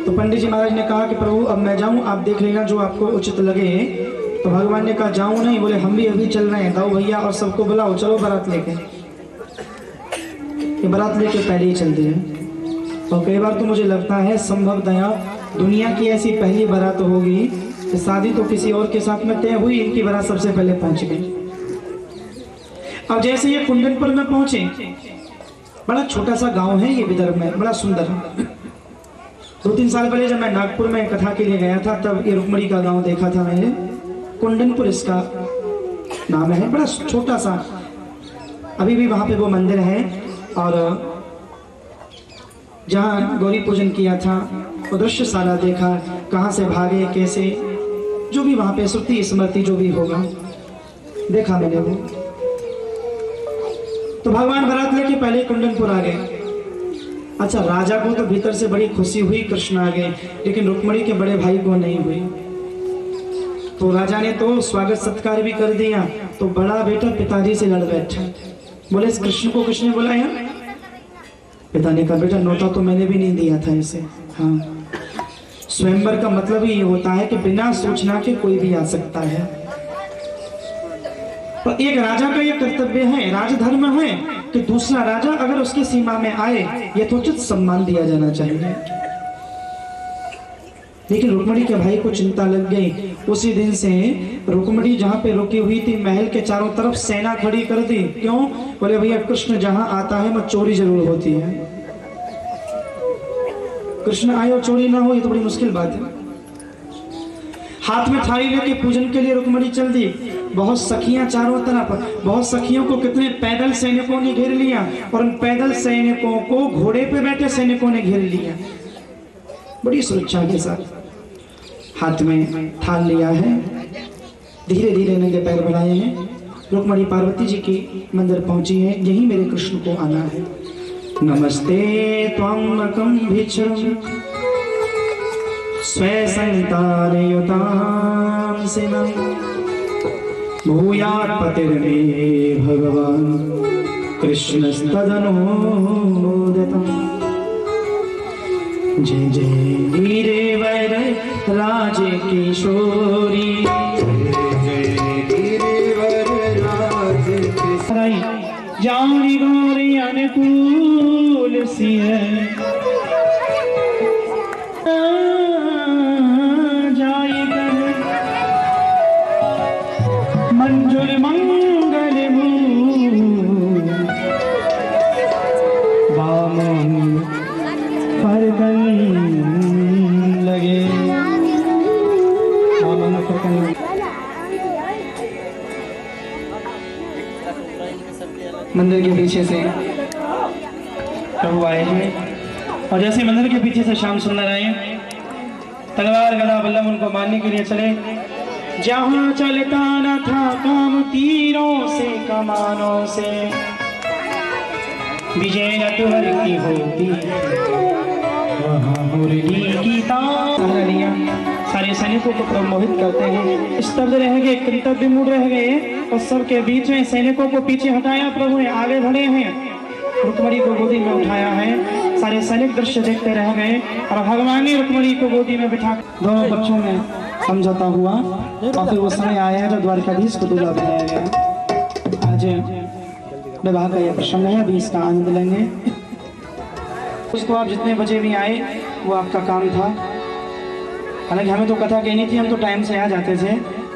तो पंडित जी महाराज ने कहा कि प्रभु अब मैं जाऊं, आप देख लेना जो आपको उचित लगे। तो भगवान ने कहा जाऊं नहीं, बोले हम भी अभी चल रहे हैं, दाऊ भैया और सबको बुलाओ, चलो बारात लेके। ये बारात लेके पहले ही चलते हैं। और कई बार तो मुझे लगता है संभवतया दुनिया की ऐसी पहली बारात होगी कि शादी तो किसी और के साथ में तय हुई, इनकी बारात सबसे पहले पहुंच गई। अब जैसे ये कुंदनपुर में पहुंचे, बड़ा छोटा सा गांव है ये विदर्भ में, बड़ा सुंदर। 2-3 साल पहले जब मैं नागपुर में कथा के लिए गया था, तब ये रुक्मणी का गांव देखा था मैंने, कुंदनपुर इसका नाम है, बड़ा छोटा सा। अभी भी वहां पे वो मंदिर है, और जहाँ गौरी पूजन किया था वो दृश्यशाला देखा, कहाँ से भागे कैसे, जो भी वहां पे श्रुति स्मृति जो भी होगा देखा मैंने वो। तो भगवान बारात लेके पहले कुंदनपुर आ गए। अच्छा, राजा को तो भीतर से बड़ी खुशी हुई, कृष्ण आ गए, लेकिन रुक्मणी के बड़े भाई को नहीं हुई। तो राजा ने तो स्वागत सत्कार भी कर दिया, तो बड़ा बेटा पिताजी से लड़ बैठा, बोले इस कृष्ण को किसने बुलाया? पिता ने कहा बेटा नौता तो मैंने भी नहीं दिया था इसे। हाँ, स्वयंवर का मतलब ही ये होता है कि बिना सूचना के कोई भी आ सकता है। तो एक राजा का ये कर्तव्य है, राजधर्म है कि दूसरा राजा अगर उसकी सीमा में आए यथोचित सम्मान दिया जाना चाहिए। लेकिन रुक्मणी के भाई को चिंता लग गई। उसी दिन से रुक्मणी जहाँ पे रुकी हुई थी महल के चारों तरफ सेना खड़ी कर दी। क्यों? बोले भैया कृष्ण जहाँ आता है वह चोरी जरूर होती है, कृष्ण आए और चोरी ना हो ये तो बड़ी मुश्किल बात है। हाथ में थाली लेके पूजन के लिए रुक्मणी चल दी। बहुत सखियां चारों तरफ, बहुत सखियों को कितने पैदल सैनिकों ने घेर लिया, और उन पैदल सैनिकों को घोड़े पे बैठे सैनिकों ने घेर लिया बड़ी सुरक्षा के साथ। हाथ में थाल लिया है, धीरे धीरे नंगे पैर बढ़ाए हैं। रुक्मणी पार्वती जी की मंदिर पहुंची है, यही मेरे कृष्ण को आना है। नमस्ते त्वमकं भिक्षुं स्वसंतानयुतांसिनं भूयात् पतिर्मे भगवान् कृष्णस्तदनुमोदितम्। जय जय वीरवर राज किशोरी, जानी गौरी अनुकूल सिय जाय कर मंजुल मंगल वामन फरकन लगे, वामन फरकन लगे। मंदिर के पीछे से प्रभु आए हैं, और जैसे मंदिर के पीछे से श्याम सुंदर आए, तलवार गदा बल्लम उनको मारने के लिए चले। जहाँ चलता न था काम तीरों से कमानों से, विजय नटवर की होती वहाँ मुरली की तालियां सारे सैनिकों को प्रमोहित करते हैं। स्तब्ध रह गए, कृतज्ञ मूड रह गए, और सबके बीच में सैनिकों को पीछे हटाया प्रभु ने, आगे बढ़े हैं, रुक्मणी को गोदी में उठाया है। सारे सैनिक दृश्य देखते रह गए, और भगवान ने रुक्मणी को गोदी में बिठा दोनों पक्षों में समझौता हुआ, और फिर वो समय आया है जब द्वारकाधीश को दूल्हा बनाया गया। आज विवाह का यह प्रसंग है, अभी इसका आनंद लेंगे। उसको आप जितने बजे भी आए वो आपका काम था। हालांकि हमें तो कथा कहनी थी, हम तो टाइम से आ जाते थे।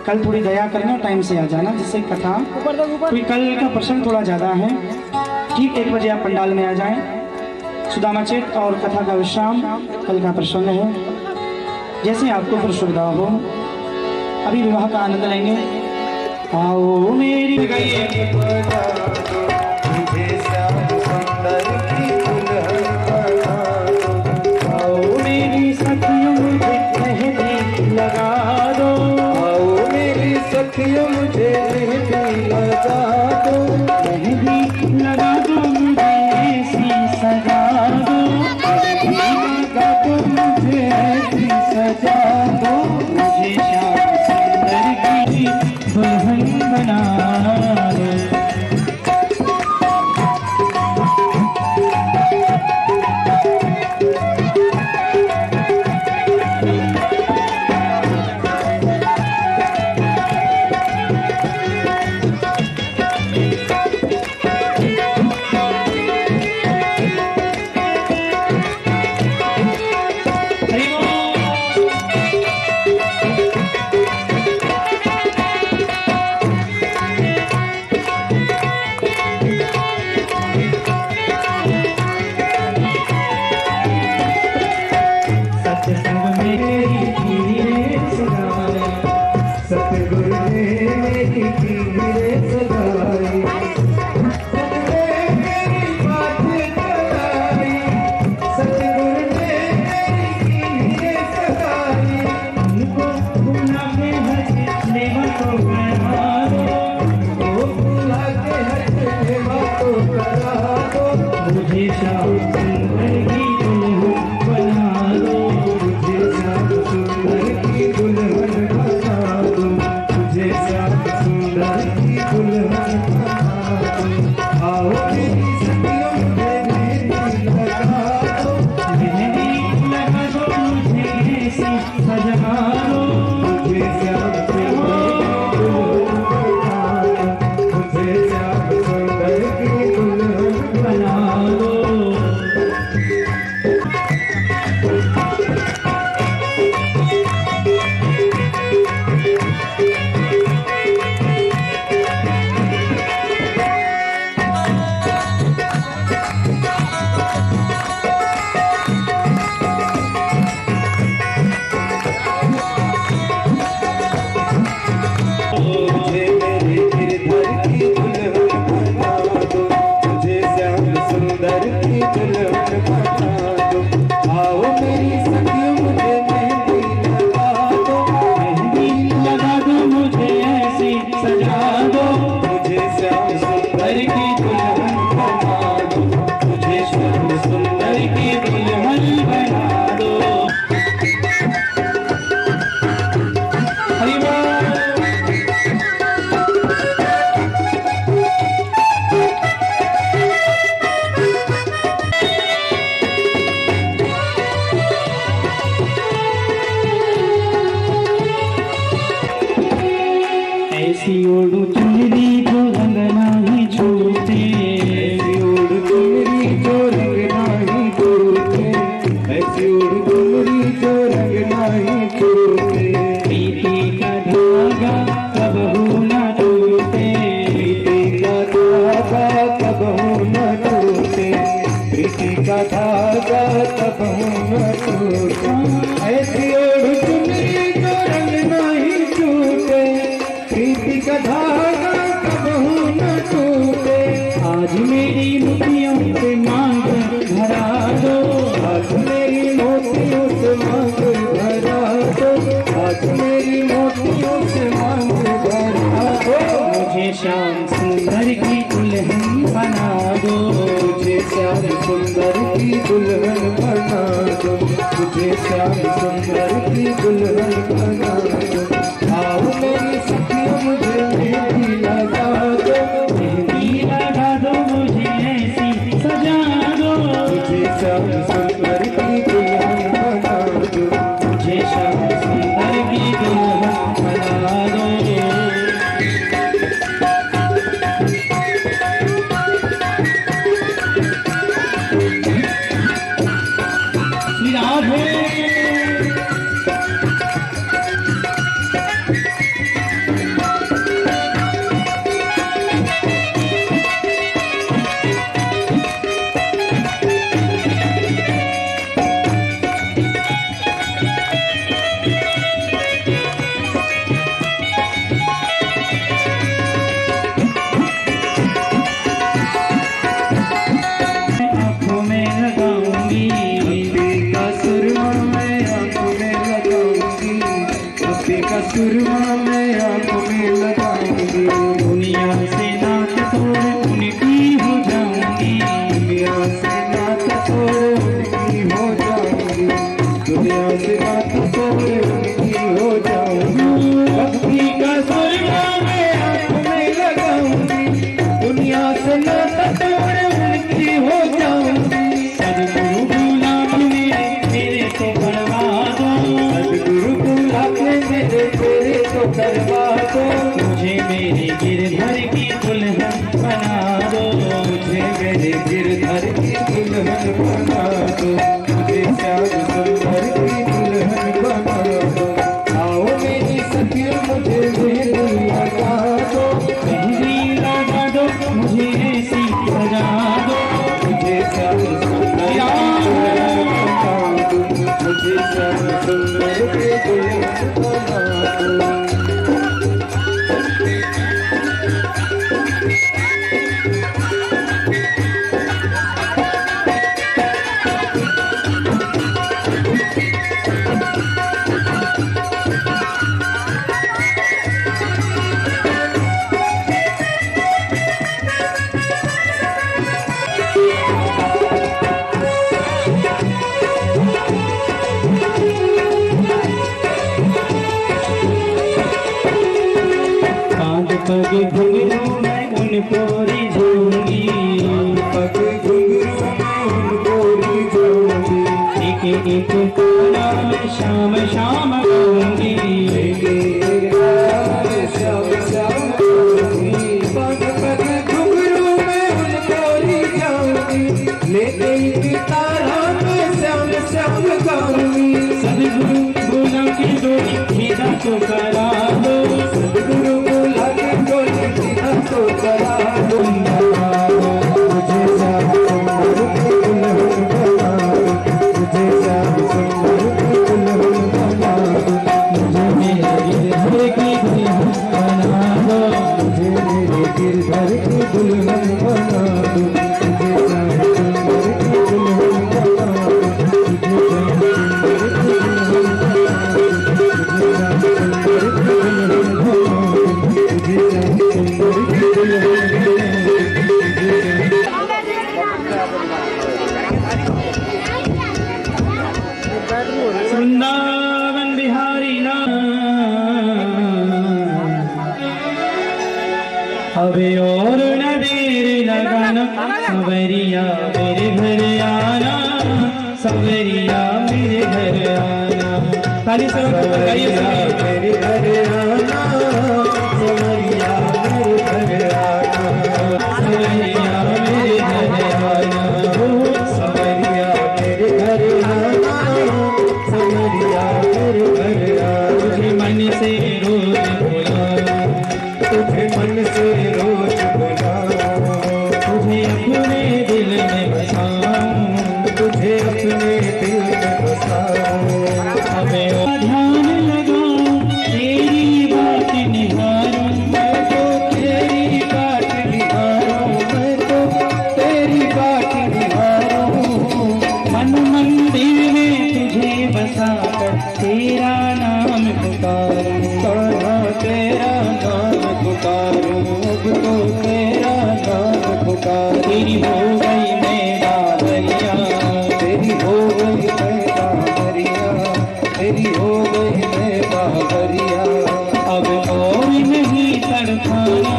कल थोड़ी दया करना, टाइम से आ जाना, जिससे कथा कोई कल का प्रसंग थोड़ा ज़्यादा है। ठीक 1 बजे आप पंडाल में आ जाएं। सुदामा चेत और कथा का विश्राम कल का प्रसंग है, जैसे आपको फिर सुविधा हो। अभी विवाह का आनंद लेंगे। आओ मेरी सखियों मुझे मेहंदी लगा दो, आओ मेरी सखियों मुझे मेहंदी लगा दो, मेहंदी लगा दो मुझे ऐसी सजा दो, लगा दो मुझे ऐसी सजा दो, मुझे श्याम सुंदर की दुल्हन बना दो। ऐसी ओढ़ू चुनरी जो रंग नाही छूटे, ऐसी ओढ़ चुनरी जो रंग नाही छूटे, ऐसी ओढ़ चुनरी जो रंग नाही छूटे। प्रीति का धागा कबहू न टूटे, प्रीति का धागा कबहू न टूटे, प्रीति का धागा कबहू न टूटे। ऐसी ओढ़ चुनरी जो रंग नाही छूटे, प्रीति का धागा कबहू न टूटे। आज मेरी मोतियों से मांग भरा दो, आज मेरी मोतियों से मांग भरा दो, आज मेरी मोतियों से मांग भरा दो। मुझे श्याम सुंदर की दुल्हन बना दो, मुझे श्याम सुंदर की दुल्हन बना दो, मुझे श्याम सुंदर की दुल्हन बना दो। आओ मेरी सखियों मुझे मेहंदी लगा दो, मेहंदी लगा दो मुझे ऐसी सजा दो, मुझे श्याम सुंदर की दुल्हन बना दो। मुझे श्याम सुंदर की दुल्हन बना दो। श्री राधे आँखों में लगाऊंगी, अभी का सुरमा मैं आंखों में लगाऊंगी, अभी का सुरमा मैं आंखों में लगाऊंगी। दुनिया से नात तोड़ उनकी हो जाऊंगी, दुनिया से नात तोड़ उनकी हो जाऊंगी, दुनिया से नात तोड़ उनकी हो जाऊंगी। भक्ति का सुरमा मैं आंखों में लगाऊंगी, दुनिया से नात तोड़ उनकी हो जाऊंगी। सदगुरु गुलाब मेरे को करवा दो, सदगुरु बुला के मेरे तेरे को करवा दो, मुझे मेरे गिरधर की दुल्हन बना दो, मुझे मेरे गिरधर की दुल्हन बना दो, मुझे श्याम सुंदर की दुल्हन बना दो। आओ मेरी सखियों मुझे मेहंदी लगा दो, मेहंदी लगा दो मुझे ऐसी सजा दो, मुझे श्याम सुंदर की दुल्हन बना दो, मुझे श्याम सुंदर की दुल्हन बना दो। कांध पग घुंघरू मैं उनको रिझूंगी, पग घुंघरू में उनको रिझूंगी, एक एक तारा मैं शाम शाम गाऊंगी, श्याम श्याम गाऊंगी। पग पग घुंघरू में उनको रिझूंगी, लेके एक तारा मैं श्याम श्याम गाऊंगी। सदगुरु बोला के डोरी सीधा तो करा दो, सदगुरु बुला के डोली सीधा तो करा दो। मुझे श्याम सुंदर की दुल्हन बना दो, मुझे श्याम सुंदर की दुल्हन बना दो, मुझे मेरे गिरधर की दुल्हन बना दो, मुझे मेरे गिरधर की दुल्हन बना दो, मुझे श्याम सुंदर की दुल्हन बना दो, मुझे श्याम सुंदर की दुल्हन बना दो, मुझे श्याम सुंदर की दुल्हन बना दो, मुझे श्याम सुंदर की दुल्हन बना दो, मुझे वृंदावन बिहारी नाम अबे और न देर लगाना, सवरिया मेरे घर आना, सवरिया मेरे घर आना। ताली से बताइए मेरे घर आना, सवरिया सावरिया अब और नहीं तड़पाना,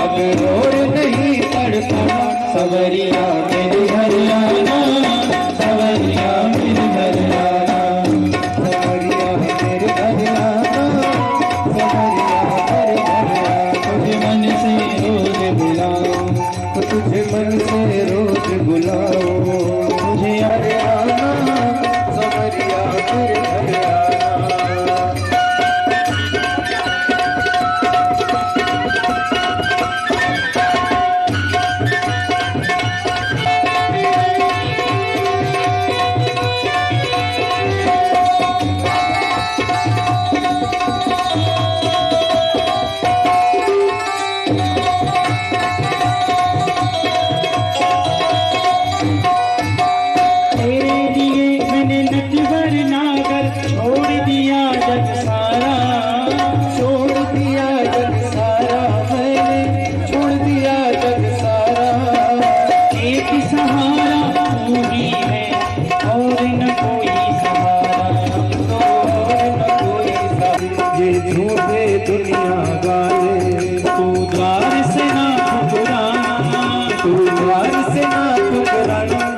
अब और नहीं तड़पाना, सवरिया मेरे घर आना, सवरिया मेरे घर आना, सवरिया मेरे घर आना, सवरिया मेरे घर आना। तुझे मन से रोज बुलाओ, तुझे मन से रोज बुलाओ, मुझे याद आना, सवरिया मेरे घर आना।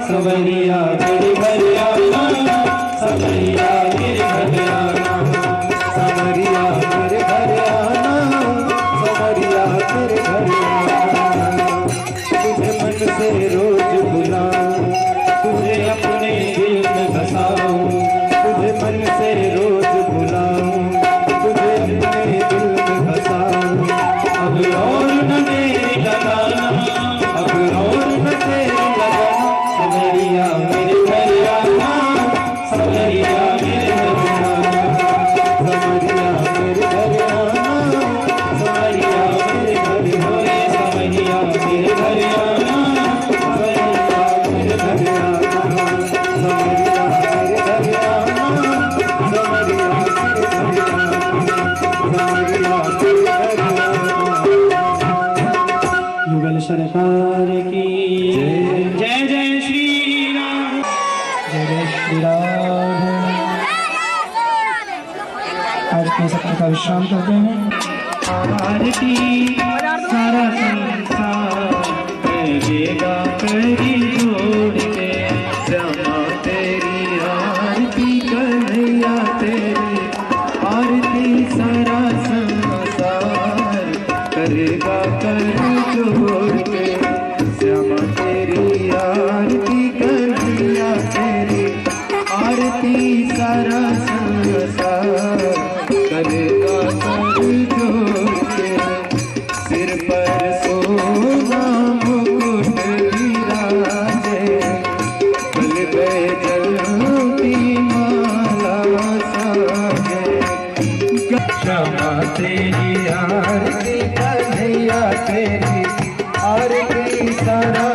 सवरिया मेरे घर आना, सवरिया मेरे घर आना, सवरिया मेरे घर आना, सवरिया मेरे घर आना। तुझे मन से रोज बुलाऊं, तुझे अपने दिल में बसाऊं, तुझे मन से रोज बुलाऊं, तुझे अपने दिल में बसाऊं। अब और न मेरी लगाना, अब और न तेरी लगाना, सवरिया मेरे घर आना, सवरिया मेरे घर आना, सवरिया मेरे घर आना, सवरिया मेरे घर होए, सवरिया मेरे घर आना, सवरिया मेरे घर आना, सवरिया मेरे घर आना, सवरिया मेरे घर आना, सवरिया मेरे घर आना। युगल सरकार की जय, जय श्री राम, जय जय श्री राम। आज अपने सत्र का विश्राम करते हैं। आरती सारा संसार करेगा करी जोड़ के, श्यामा तेरी आरती कन्हैया तेरी, आरती सारा संसार करेगा करी जोड़ के, श्यामा तेरी आरती कन्हैया तेरी, आरती सारा संसार करेगा कर जोड़ के। सिर पर सोना मुकुट विराजे, गल पे जलती माला साजे, श्यामा तेरी आरती कन्हैया तेरी, आरती सारा